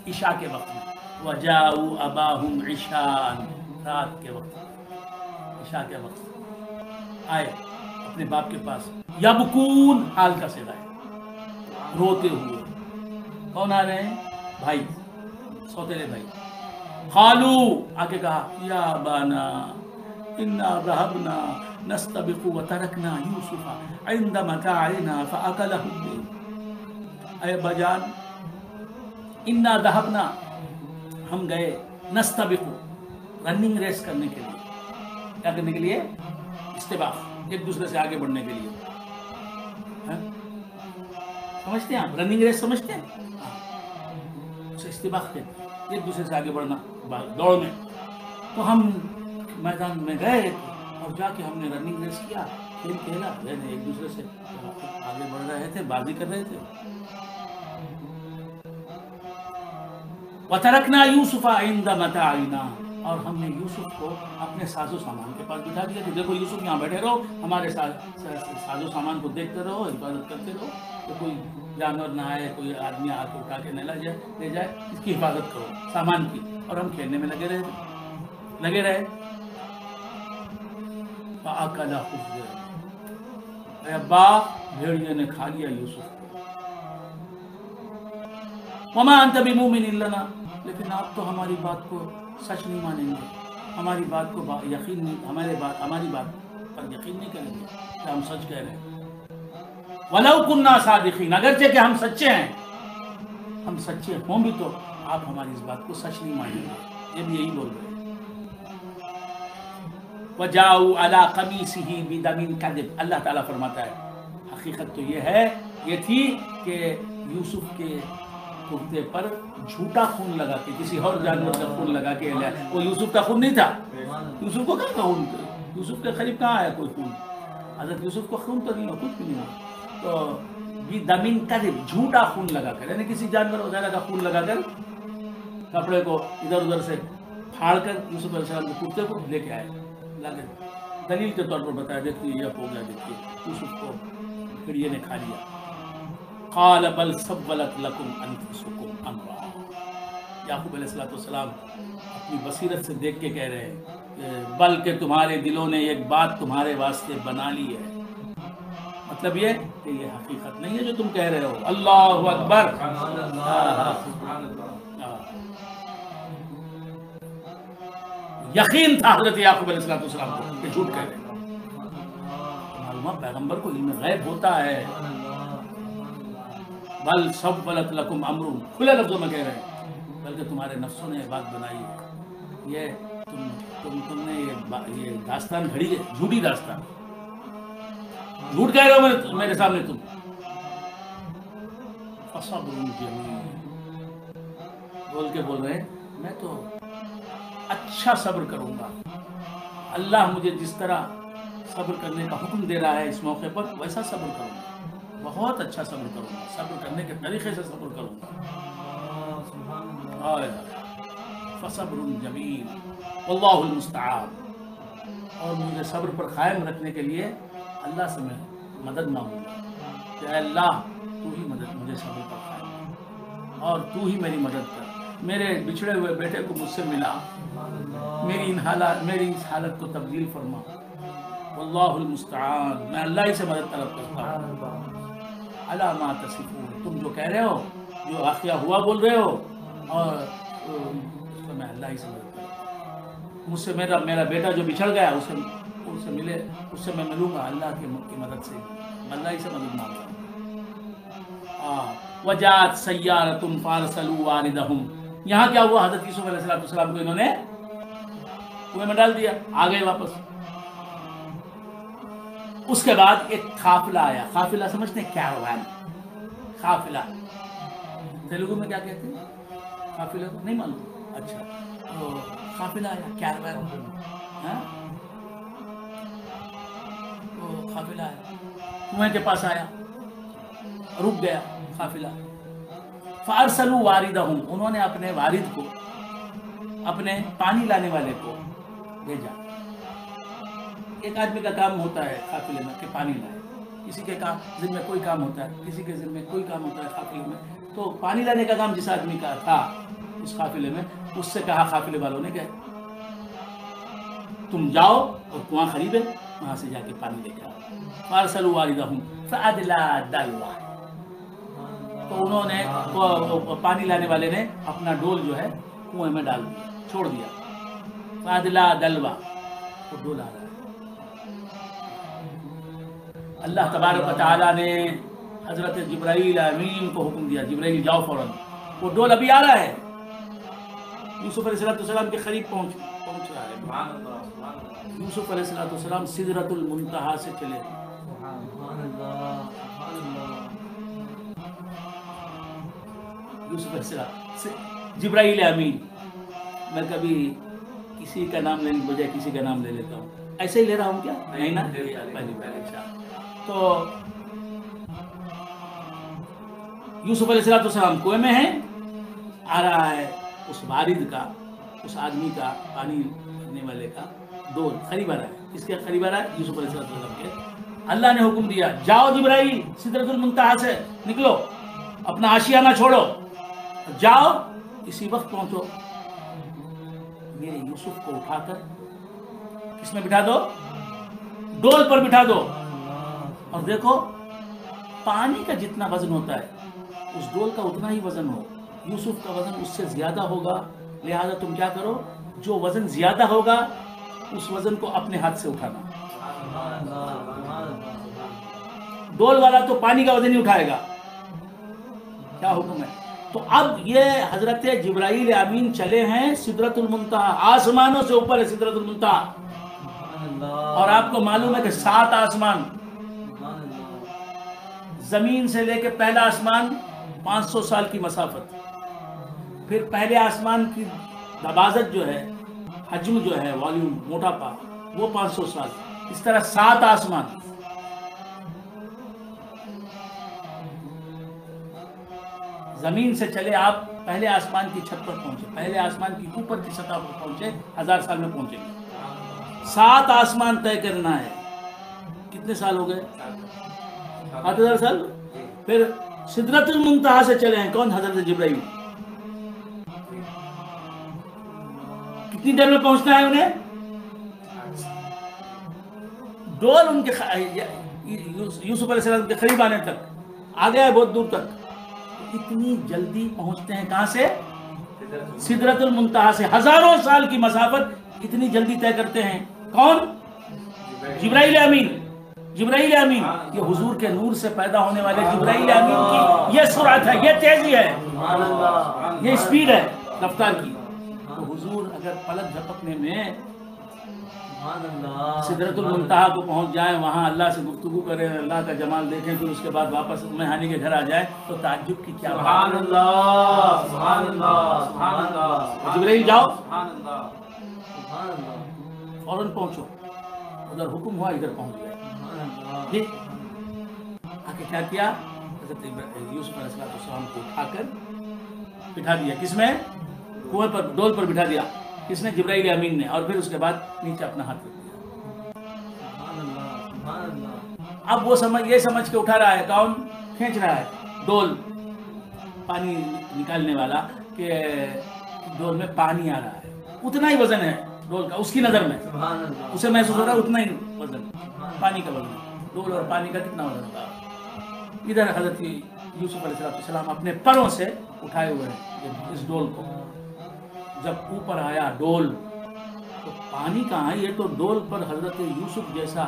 عشاء کے وقت میں. وَجَاءُوا أَبَاهُمْ عِشَاءً، رات کے وقت، عشاء کے وقت آئے اپنے باپ کے پاس. یبکون، حال کا صیغہ ہے، روتے ہوئے. کون آ رہے ہیں؟ بھائی، سوتیلے بھائی. قالو، آ کے کہا یا ابانا انا ذهبنا نستبق وترکنا یوسف عند متاعنا فاکلہ الذئب. اے بجان، انا ذهبنا، ہم گئے، نستبق، رننگ ریس کرنے کے لیے. کیا کرنے کے لیے؟ استباق، ایک دوسرے سے آگے بڑھنے کے لیے. سمجھتے ہیں آپ رننگ ریس؟ سمجھتے ہیں؟ اسے استباق کہتے ہیں، ایک دوسرے سے آگے بڑھنا دوڑ میں. تو ہم میدان میں گئے اور جا کے ہم نے رننگ ریس کیا، کھیل کھیلا، ایک دوسرے سے آگے بڑھ رہے تھے، بازی کر رہے تھے. وَتَرَكْنَا يُوسُفَ عِنْدَ مَتَاعِنَا، اور ہم نے یوسف کو اپنے ساز و سامان کے پاس بٹھا دیا کہ دیکھو یوسف یہاں بیٹھے رہو، ہمارے ساز و سامان کو دیکھتے رہو، حفاظت کرتے رہو کہ کوئی جانور نہ آئے، کوئی آدمی آ کے اٹھا کے نہ لے جائے، اس کی حفاظت کرو سامان کی. اور ہم کھیلنے میں لگے رہے. فَأَكَلَهُ الذِّئْبُ، اے ابا بھیڑیے نے کھا لیا یوسف کو. وَمَا أَنْتَ بِمُؤْمِنٍ لَنَا، لیکن آپ تو ہماری بات کو سچ نہیں مانیں گے، ہماری بات کو یقین نہیں، ہماری بات پر یقین نہیں کریں گے کہ ہم سچ کہہ رہے ہیں. وَلَوْ كُنَّا صَادِقِينَ، اگرچہ کہ ہم سچے ہیں، ہم سچے ہوں بھی تو آپ ہماری اس بات کو سچ نہیں مانیں گے. یہ بھی یہی بول رہے ہیں. وَجَاءُوا عَلَىٰ قَمِيصِهِ بِدَمٍ كَذِبٍ، اللہ تعالیٰ فرماتا ہے حقیقت تو یہ تھی کہ یوسف کے کرتے پر جھوٹا خون لگا کے، کسی اور جانور کا خون لگا کے لیا. وہ یوسف کا خون نہیں تھا. یوسف کو کہاں خون؟ یوسف کے قریب کہاں آیا کوئی خون؟ حضرت یوسف کو خون تو نہیں ہو، کچھ بھی نہیں ہو. تو بدمٍ كذب، جھوٹا خون لگا کر، یعنی کسی جانور وغیرہ کا خون لگا کر کپڑے کو ادھر ادھر سے پھاڑ کر یوسف علیہ السلام کے کرتے کو لے کے آئے. دلیل کے طور پر بتایا، دیکھیے یہ ہو گیا، دیکھیے یوسف کو بھیڑیے نے کھا لیا. قال بل سولت لكم انفسكم امرا، یعقوب علیہ السلام اپنی بصیرت سے دیکھ کے کہہ رہے ہیں کہ بلکہ تمہارے دلوں نے ایک بات تمہارے واسطے بنا لی ہے. مطلب یہ کہ یہ حقیقت نہیں ہے جو تم کہہ رہے ہو. اللہ اکبر. یقین تھا حضرت یعقوب علیہ السلام کو کہ جھوٹ کہہ رہے ہیں. معلوم پیغمبر کو علم غیب ہوتا ہے. بل سولت لکم امر، کھلے لفظوں میں کہہ رہے ہیں بلکہ تمہارے نفسوں نے یہ بات بنائی ہے. یہ تم نے یہ داستان گھڑی ہے، جھوٹی داستان. جھوٹ کہہ رہے ہو میرے سامنے تم. فصبر جمیل، بول رہے ہیں میں تو اچھا صبر کروں گا. اللہ مجھے جس طرح صبر کرنے کا حکم دے رہا ہے اس موقع پر ویسا صبر کروں گا. بہت اچھا صبر کروں گا، صبر کرنے کے طریقے سے صبر کروں گا. فصبر جمیل واللہ المستعان. اور مجھے صبر پر قائم رکھنے کے لیے اللہ سے میں مدد مانگوں گا کہ اے اللہ تو ہی مجھے صبر پر قائم کر اور تو ہی میری مدد کر. میرے بچھڑے ہوئے بیٹے کو مجھ سے ملا، میری اس حالت کو تبدیل فرما. واللہ المستعان، میں اللہ ہی سے مدد طلب کرتا ہوں. علی ما تصفون، تم جو کہہ رہے ہو، جو واقعہ ہوا بول رہے ہو، اور اس کو میں اللہ ہی سے مدد کرتا ہوں. مجھ سے میرا بیٹا جو بچھڑ گیا اس سے میں ملوں گا اللہ کی مدد سے. اللہ ہی سے مدد مانگتا ہوں. وجاءت سیارۃ فارسلوا واردہم، یہاں کیا ہوا؟ حضرت یوسف علیہ السلام کو انہوں نے کنویں میں ڈال دیا، آ گئے واپس. اس کے بعد ایک قافلہ آیا. قافلہ سمجھتے ہیں؟ کیروان. قافلہ تیلگو میں کیا کہتے ہیں؟ قافلہ کو نہیں معلوم؟ اچھا، تو قافلہ آیا، کیروان. تو قافلہ آیا، کنویں کے پاس آیا، رک گیا قافلہ. فارسلوا واردہم، انہوں نے اپنے وارد کو، اپنے پانی لانے والے کو بھیجا. ایک آدمی کا کام ہوتا ہے قافلے میں کہ پانی لائے، کسی کے ذمہ کوئی کام ہوتا ہے، کسی کے ذمہ کوئی کام ہوتا ہے قافلے میں. تو پانی لانے کا کام جس آدمی کا تھا اس قافلے میں، اس سے کہا قافلے والوں نے کہ تم جاؤ اور کنواں خریدے، وہاں سے جا کے پانی لے کے آؤ. فارسلوا واردہم فادلی دلوا، تو انہوں نے پانی لانے والے نے اپنا ڈول جو ہے کنویں میں ڈال دیا، چھوڑ دیا. فادلی دلوا، وہ ڈول آ رہا ہے. اللہ تبارک و تعالیٰ نے حضرت جبرائیل امین کو حکم دیا، جبرائیل جاؤ فوراً. وہ ڈول ابھی آ رہا ہے، یوسف علیہ السلام کے قریب پہنچ رہا ہے. یوسف علیہ السلام سدرۃ المنتہا سے چلے. یوسف علیہ السلام، جبرائیل امین. میں کبھی کسی کا نام لینے کے بجائے کسی کا نام لے لیتا ہوں. ایسے ہی لے رہا ہوں کیا؟ نہیں نا، اچھا. تو یوسف علیہ السلام کنویں میں ہیں، آ رہا ہے اس وارد کا، اس آدمی کا، پانی بھرنے والے کا ڈول قریب آ رہا ہے. اس کے قریب آ رہا ہے یوسف علیہ السلام کے. اللہ نے حکم دیا جاؤ جبرائیل سدرۃ المنتہا سے نکلو، اپنا آشیانہ چھوڑو، جاؤ اسی وقت پہنچو. میرے یوسف کو اٹھا کر کس میں بٹھا دو؟ ڈول پر بٹھا دو اور دیکھو پانی کا جتنا وزن ہوتا ہے اس ڈول کا اتنا ہی وزن ہو. یوسف کا وزن اس سے زیادہ ہوگا, لہذا تم کیا کرو, جو وزن زیادہ ہوگا اس وزن کو اپنے ہاتھ سے اٹھانا. ڈول والا تو پانی کا وزن ہی اٹھائے گا. کیا حکم ہے؟ تو اب یہ حضرت جبرائیل امین چلے ہیں سدرۃ المنتہا, آسمانوں سے اوپر ہے سدرۃ المنتہا. اور آپ کو معلوم ہے کہ 7 آسمان, زمین سے لے کے پہلا آسمان 500 سال کی مسافت, پھر پہلے آسمان کی نبازت جو ہے, حجم جو ہے, والیوم, موٹاپا, وہ 500 سال. اس طرح 7 آسمان. زمین سے چلے آپ پہلے آسمان کی چھت پر پہنچے, پہلے آسمان کی اوپر کی سطح پر پہنچے, 1000 سال میں پہنچیں گے. 7 آسمان طے کرنا ہے. کتنے سال ہو گئے؟ 7000 سال. پھر سدرۃ المنتہا سے چلے ہیں کون؟ حضرت جبرائیل. کتنی دیر میں پہنچنا ہے انہیں؟ ڈول ان کے یوسف علیہ السلام کے قریب آنے تک آ گیا ہے, بہت دور تک. اتنی جلدی پہنچتے ہیں کہاں سے؟ سدرۃ المنتہا سے. ہزاروں سال کی مسافت اتنی جلدی طے کرتے ہیں. کون؟ جبرائیل امین. جبرائیل امین یہ حضور کے نور سے پیدا ہونے والے جبرائیل امین کی یہ سرعت ہے, یہ تیزی ہے, یہ اسپیڈ ہے رفتار کی. تو حضور اگر پلک جھپکنے میں سدرۃ المنتہا کو پہنچ جائیں, وہاں اللہ سے گفتگو کریں, اللہ کا جمال دیکھیں, پھر اس کے بعد واپس مہانی کے گھر آ جائیں, تو تعجب کی کیا بات. سبحان اللہ, سبحان اللہ, سبحان اللہ. جبرائیل جاؤ, سبحان اللہ, سبحان اللہ. فوراً پہنچو. ادھر حکم ہوا, ادھر پہنچ گئے. جی آ کے کیا کیا؟ حضرت یوسف علیہ السلام کو اٹھا کر بٹھا دیا. کس میں؟ کنویں پر, ڈول پر بٹھا دیا. کس نے؟ جبرائیل امین نے. اور پھر اس کے بعد نیچے اپنا ہاتھ رکھ دیا. اب وہ یہ سمجھ کے اٹھا رہا ہے, کون کھینچ رہا ہے؟ ڈول, پانی نکالنے والا, کہ ڈول میں پانی آ رہا ہے. اتنا ہی وزن ہے ڈول کا اس کی نظر میں, اسے محسوس ہو رہا ہے اتنا ہی وزن, پانی کا وزن. ڈول اور پانی کا کتنا وزن ہوگا؟ ادھر حضرت یوسف علیہ السلام اپنے پروں سے اٹھائے ہوئے ہیں اس ڈول کو. جب اوپر آیا ڈول تو پانی کہاں, یہ تو ڈول پر حضرت یوسف جیسا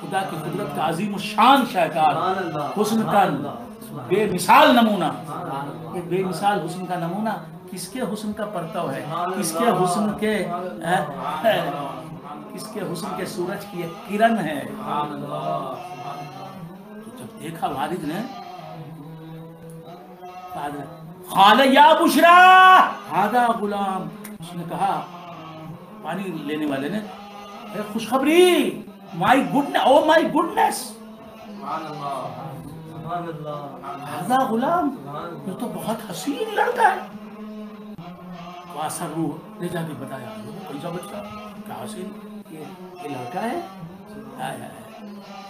خدا کی قدرت کا عظیم الشان شاہکار, حسن کا بے مثال نمونہ. یہ بے مثال حسن کا نمونہ کس کے حسن کا پرتو ہے؟ کس کے حسن کے کس کے حسن کے سورج کی ایک کرن ہے. تو جب دیکھا والد نے, قال یا بشرا ھذا غلام, اس نے کہا پانی لینے والے نے, خوشخبری, مائی گڈنس, او مائی گڈنس, ھذا غلام, یہ تو بہت حسین لڑکا ہے. واسرو, لے جا کے بتایا, کیسا بچہ, کیا حسین, یہ لڑکا ہے,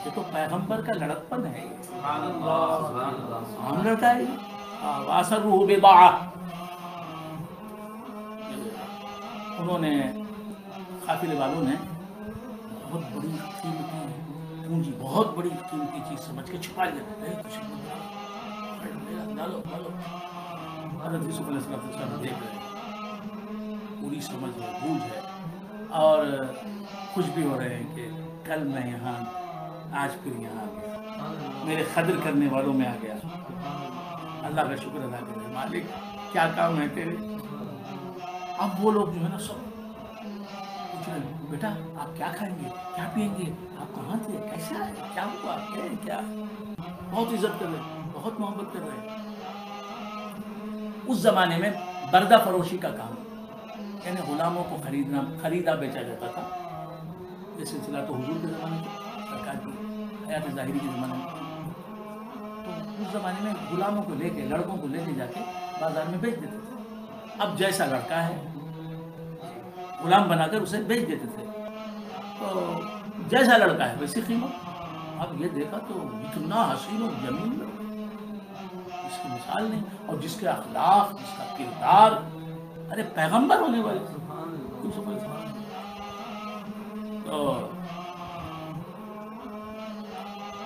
یہ تو پیغمبر کا لڑکپن ہے, عام لڑکا ہے. واسرو بضاعہ, انہوں نے قافلے والوں نے بہت بڑی قیمتی پونجی, بہت بڑی قیمتی چیز سمجھ کے چھپا لیا. ڈالو ڈالو. حضرت یوسف علیہ السلام دیکھ رہے ہیں, پوری سمجھ ہے, بوجھ ہے, اور خوش بھی ہو رہے ہیں کہ کل میں یہاں, آج پھر یہاں آ گیا, میرے قدر کرنے والوں میں آ گیا. اللہ کا شکر ادا کرے, مالک کیا کام ہے تیرے. اب وہ لوگ جو ہے نا سب پوچھ رہے, بیٹا آپ کیا کھائیں گے, کیا پئیں گے, آپ کہاں تھے, کیسا ہے, کیا ہوا, کیا. بہت عزت کر رہے ہیں, بہت محبت کر رہے ہیں. اس زمانے میں بردہ فروشی کا کام, یعنی غلاموں کو خریدا بیچا جاتا تھا. یہ سلسلہ تو حضور کے زمانے میں, سرکار کی حیات ظاہری کے زمانے میں. تو اس زمانے میں غلاموں کو لے کے, لڑکوں کو لے کے جا کے بازار میں بیچ دیتے تھے. اب جیسا لڑکا ہے غلام بنا کر اسے بیچ دیتے تھے, تو جیسا لڑکا ہے ویسی قیمت. اب یہ دیکھا تو اتنا حسین و جمیل, اس کی مثال نہیں, اور جس کے اخلاق, جس کا کردار, ارے پیغمبر ہونے والے. تو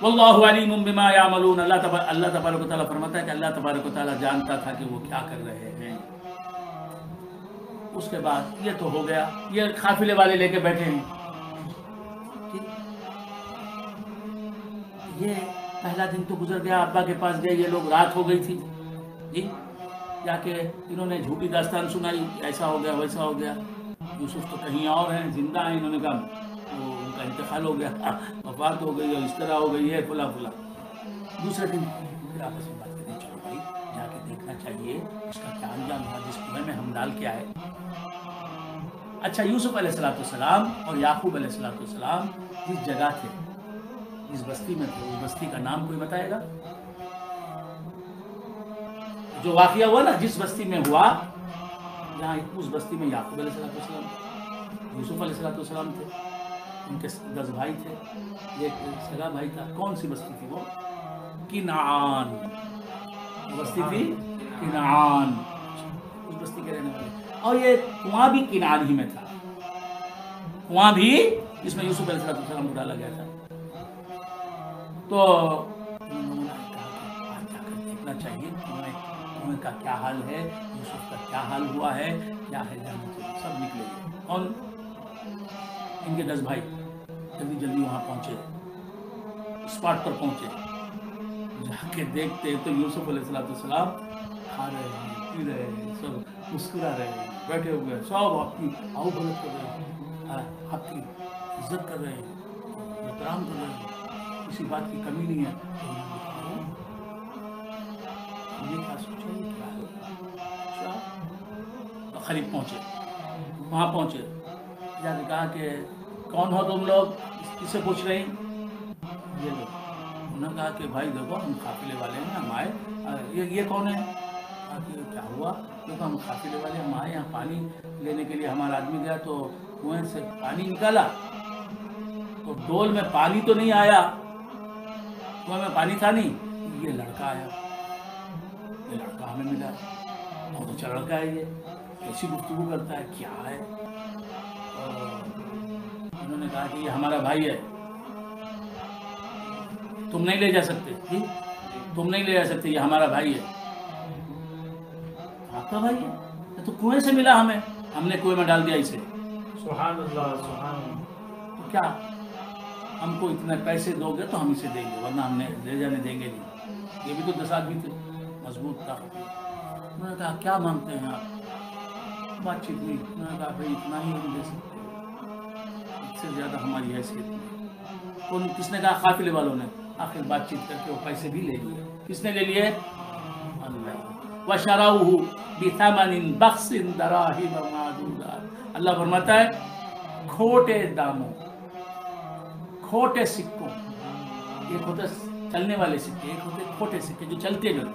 واللہ علیم بما یعملون، اللہ تبارک و تعالیٰ فرماتا ہے کہ اللہ تبارک و تعالیٰ جانتا تھا کہ وہ کیا کر رہے ہیں۔ اس کے بعد یہ تو ہو گیا، یہ قافلے والے لے کے بیٹھے ہیں، یہ پہلا دن تو گزر گیا، ابا کے پاس گئے، یہ لوگ رات ہو گئی تھی جی، جا کے انہوں نے جھوٹی داستان سنائی، ایسا ہو گیا ویسا ہو گیا، یوسف تو کہیں اور ہیں، زندہ ہیں، انہوں نے کہا ان کا انتقال ہو گیا، وفات ہو گئی، اور اس طرح ہو گئی ہے فلاں فلاں۔ دوسرے دن پھر آپس میں بات کریں، چلو بھائی جا کے دیکھنا چاہیے اس کا کیا انجام ہوا جس کنویں میں ہم ڈال کے آئے۔ اچھا، یوسف علیہ السلام اور یعقوب علیہ السلام جس جگہ تھے، جس بستی میں تھے، اس بستی کا نام کوئی بتائے گا؟ جو واقعہ ہوا نا جس بستی میں ہوا، جہاں اس بستی میں یعقوب علیہ السلام، یوسف علیہ السلام تھے، ان کے 10 بھائی تھے، ایک سگا بھائی تھا، کون سی بستی تھی وہ؟ کنعان، بستی تھی کنعان، اس بستی کے رہنے والے، اور یہ کنواں بھی کنعان ہی میں تھا، کنواں بھی جس میں یوسف علیہ السلام کو ڈالا گیا تھا۔ تو انہوں نے کہا کہ آج جا کر دیکھنا چاہیے کنویں کا کیا حال ہے، یوسف کا کیا حال ہوا ہے، کیا ہے، جانا چاہیے، سب نکلے گئے، اور ان کے 10 بھائی جلدی جلدی وہاں پہنچے، اسپاٹ پر پہنچے، جا کے دیکھتے تو یوسف علیہ السلام کھا رہے ہیں، پی رہے ہیں، سب مسکرا رہے ہیں، بیٹھے ہوئے ہیں، سب آپ کی آؤ بھگت کر رہے ہیں، آپ کی عزت کر رہے ہیں، احترام کر رہے ہیں، کسی بات کی کمی نہیں ہے۔ ہم نے کیا سوچا یہ کیا ہے؟ اچھا، قریب پہنچے، وہاں پہنچے، جا کے کہا کہ کون ہو تم لوگ، کس سے پوچھ رہے ہیں؟ یہ لوگ، انہوں نے کہا کہ بھائی دیکھو ہم قافلے والے ہیں، ہم آئے، یہ کون ہے؟ کہا کہ کیا ہوا؟ دیکھو ہم قافلے والے، ہم آئے یہاں پانی لینے کے لیے، ہمارا آدمی گیا تو کنویں سے پانی نکالا تو ڈول میں پانی تو نہیں آیا، کنویں میں پانی تھا نہیں، یہ لڑکا آیا، یہ لڑکا ہمیں ملا، بہت اچھا لڑکا ہے، یہ ایسی گفتگو کرتا ہے، کیا ہے؟ انہوں نے کہا کہ یہ ہمارا بھائی ہے، تم نہیں لے جا سکتے، جی تم نہیں لے جا سکتے، یہ ہمارا بھائی ہے۔ آپ کا بھائی ہے؟ تو کنویں سے ملا ہمیں، ہم نے کنویں میں ڈال دیا اسے۔ سبحان اللہ، سبحان اللہ۔ تو کیا ہم کو اتنے پیسے دو گے تو ہم اسے دیں گے، ورنہ ہم نے لے جانے دیں گے نہیں۔ یہ بھی تو 10 آدمی تھے، مضبوط تھا۔ انہوں نے کہا کیا مانگتے ہیں آپ؟ بات چیت ہوئی، انہوں نے کہا بھائی اتنا ہی ہم دے سکتے ہیں، اس سے زیادہ ہماری حیثیت نہیں۔ کس نے کہا؟ قافلے والوں نے۔ آخر بات چیت کر کے وہ پیسے بھی لے لیے۔ کس نے لے لیے؟ اللہ۔ وَشَرَوْهُ بِثَمَنٍ بَخْسٍ دَرَاهِمَ مَعْدُودَاتٍ، اللہ فرماتا ہے کھوٹے داموں، کھوٹے سکوں، ایک ہوتے چلنے والے سکے، ایک ہوتے کھوٹے سکے جو چلتے نہیں،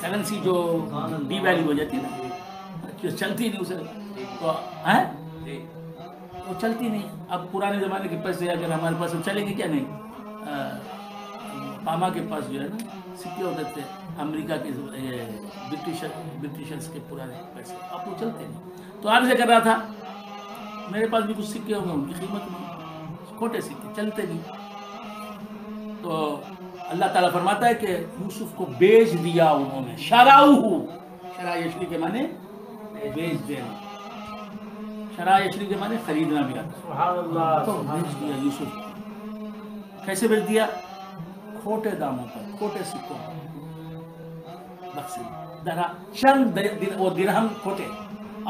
کرنسی جو ڈی ویلیو ہو جاتی ہے نا، جو چلتی نہیں اسے تو وہ چلتی نہیں۔ اب پرانے زمانے کے پیسے اگر ہمارے پاس چلیں گے کیا؟ نہیں۔ پاما کے پاس جو ہے نا سکے ہوتے تھے، امریکہ کے برٹشرز کے پرانے پیسے، اب وہ چلتے نہیں۔ تو عرض کر رہا تھا میرے پاس بھی کچھ سکے ہوں گے، ان کی قیمت نہیں، کھوٹے سکے چلتے نہیں۔ تو اللہ تعالیٰ فرماتا ہے کہ یوسف کو بیچ دیا انہوں نے، شراؤہ، شرا یشری کے معنی بیچ دینا، شرا یشری کے معنی خریدنا بھی آتا ہے۔ سبحان اللہ، تو بیچ دیا یوسف، کیسے بیچ دیا؟ کھوٹے داموں پر، کھوٹے سکوں پر، بخشی درا چند وہ درہم کھوٹے،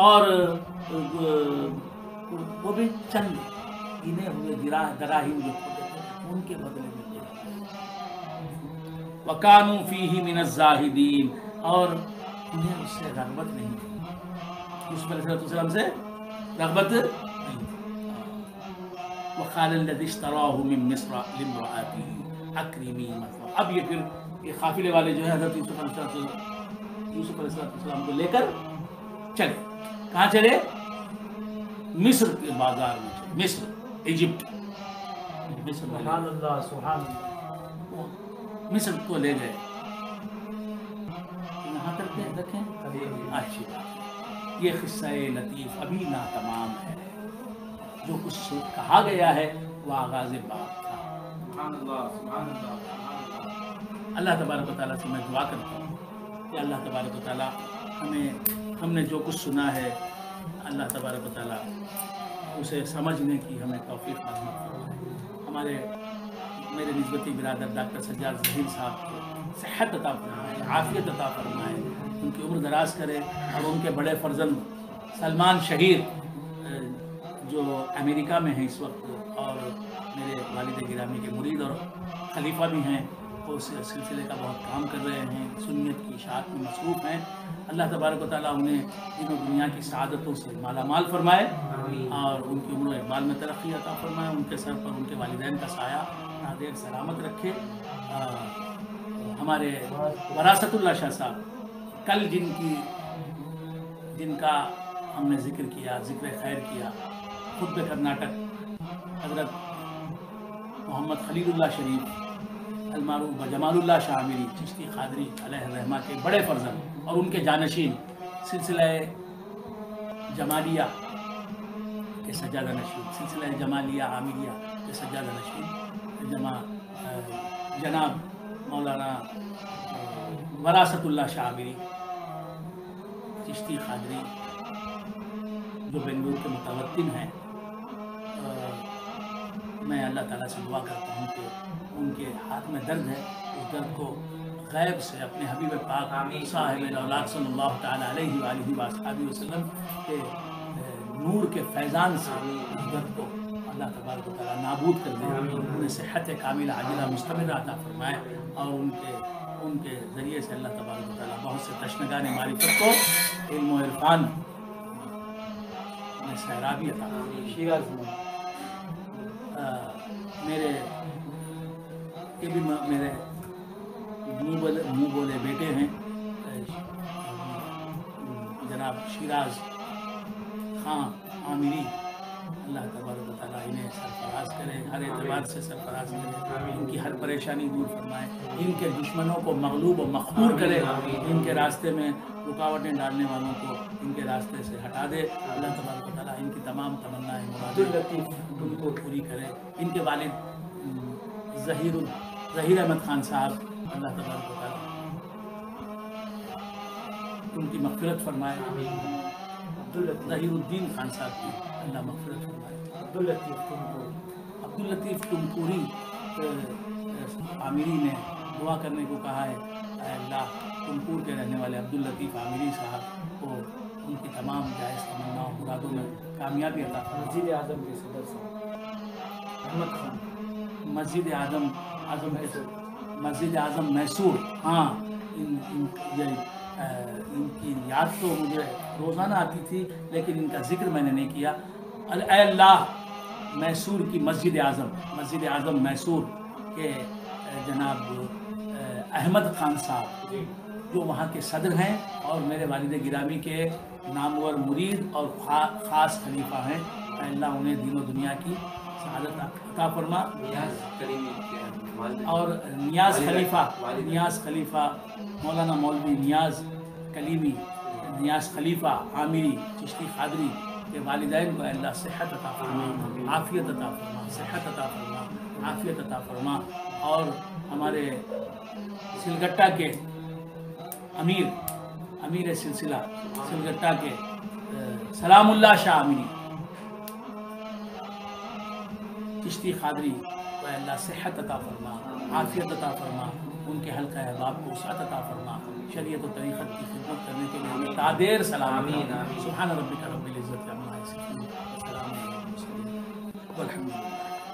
اور وہ بھی چند گنے ہوئے دراہیم جو کھوٹے تھے ان کے بدلے میں دے دیا۔ وَكَانُوا فِيهِ مِنَ الزَّاهِدِينَ، اور انہیں اس سے رغبت نہیں تھی، یوسف علیہ السلام سے رغبت نہیں تھی۔ وَقَالَ الَّذِي اشْتَرَاهُ مِن مِّصْرَ لِامْرَأَتِهِ أَكْرِمِي مَثْوَاهُ، اب یہ پھر یہ قافلے والے جو ہے حضرت یوسف علیہ السلام کو لے کر چلے، کہاں چلے؟ مصر کے بازار میں چلے، مصر، ایجپٹ، مصر سبحان اللہ، سبحان اللہ۔ مصر کو لے گئے۔ یہاں تک رکھیں، اچھی بات۔ یہ قصہ لطیف ابھی ناتمام ہے، جو کچھ کہا گیا ہے وہ آغاز باب تھا، سبحان اللہ سبحان اللہ سبحان اللہ. اللہ تبارک و تعالیٰ سے میں دعا کرتا ہوں کہ اللہ تبارک و تعالیٰ ہم نے جو کچھ سنا ہے اللہ تبارک و تعالیٰ اسے سمجھنے کی ہمیں توفیق عطا فرمائے. میرے نسبتی برادر ڈاکٹر سجاد ظہیر صاحب کو صحت عطا فرمائے, عافیت عطا فرمائے, ان کی عمر دراز کرے, اور ان کے بڑے فرزند سلمان شہیر جو امریکہ میں ہیں اس وقت, اور میرے والد گرامی کے مرید اور خلیفہ بھی ہیں, وہ اس سلسلے کا بہت کام کر رہے ہیں, سنت کی اشاعت میں مصروف ہیں. اللہ تبارک و تعالیٰ انہیں دین و دنیا کی سعادتوں سے مالا مال فرمائے اور ان کی عمر و اقبال میں ترقی عطا فرمائے. ان کے سر پر ان کے والدین کا سایہ نادر سلامت رکھے. ہمارے وراثت اللہ شاہ صاحب کل جن کا ہم نے ذکر کیا, ذکر خیر کیا, خطبہ کرناٹک حضرت محمد خلیل اللہ شریف المعروف جمال اللہ شاہ آمری چشتی قادری علیہ الرحمہ کے بڑے فرزند اور ان کے جانشین سلسلہ جمالیہ کے سجادہ نشین, سلسلہ جمالیہ عامریہ کے سجادہ نشین جناب مولانا وراثت اللہ شاہ آمری چشتی قادری جو بنگلور کے متوطن ہیں, میں اللہ تعالیٰ سے دعا کرتا ہوں کہ ان کے ہاتھ میں درد ہے, اس درد کو غیب سے اپنے حبیب پاک صاحب الاولاد صلی اللہ تعالیٰ علیہ وآلہ وآلہ وسلم کے نور کے فیضان سے اس درد کو اللہ تبارک و تعالیٰ نابود کر دے, انہیں صحت کاملہ عاجلہ مستمرہ عطا فرمائے, اور ان کے ذریعے سے اللہ تبارک و تعالیٰ بہت سے تشنگان معرفت کو علم و عرفان میں سیرابی عطا فرمائے. میرے منہ بولے بیٹے ہیں جناب شیراز خان عامری, اللہ تبارک و تعالیٰ انہیں سرفراز کرے, ہر اعتبار سے سرفراز کرے, ان کی ہر پریشانی دور فرمائے, ان کے دشمنوں کو مغلوب و مقہور کرے, ان کے راستے میں رکاوٹیں ڈالنے والوں کو ان کے راستے سے ہٹا دے. اللہ تبارک و تعالیٰ ان کی تمام تمنائیں مرادیں ان کو پوری کرے. ان کے والد ظہیر احمد خان صاحب, اللہ تبارک و تعالیٰ ان کی مغفرت فرمائے. ظہیر الدین خان صاحب کی اللہ مغفرت فرمائے. عبداللطیف ٹمپوری عامری نے دعا کرنے کو کہا ہے, اے اللہ ٹمپور کے رہنے والے عبداللطیف عامری صاحب کو ان کی تمام جائز تمناؤں مرادوں میں کامیابی عطا فرمائے. مسجد اعظم کے صدر صاحب احمد خان, مسجد اعظم میسور, ہاں ان کی یاد تو مجھے روزانہ آتی تھی لیکن ان کا ذکر میں نے نہیں کیا. اے اللہ میسور کی مسجد اعظم میسور کے جناب احمد خان صاحب جو وہاں کے صدر ہیں اور میرے والد گرامی کے نامور مرید اور خاص خلیفہ ہیں, اے اللہ انہیں دین و دنیا کی سعادت عطا فرما. اور نیاز خلیفہ مولانا مولوی نیاز کلیمی, نیاز خلیفہ عامری چشتی قادری کے والدین کو اے اللہ صحت عطا فرما, عافیت عطا فرما, صحت عطا فرما, عافیت عطا فرما. اور ہمارے سلگٹا کے امیر سلسلہ سلگٹا کے سلام اللہ شاہ آمری چشتی قادری کو اے اللہ صحت عطا فرما, عافیت عطا فرما. ان کے حلقہ احباب کو وسعت عطا فرما, شریعت و طریقت کی خدمت کرنے کے لیے تعدیر سلام. سبحان ربک رب العزت عما یصفون, والسلام علی المرسلین والحمد للہ.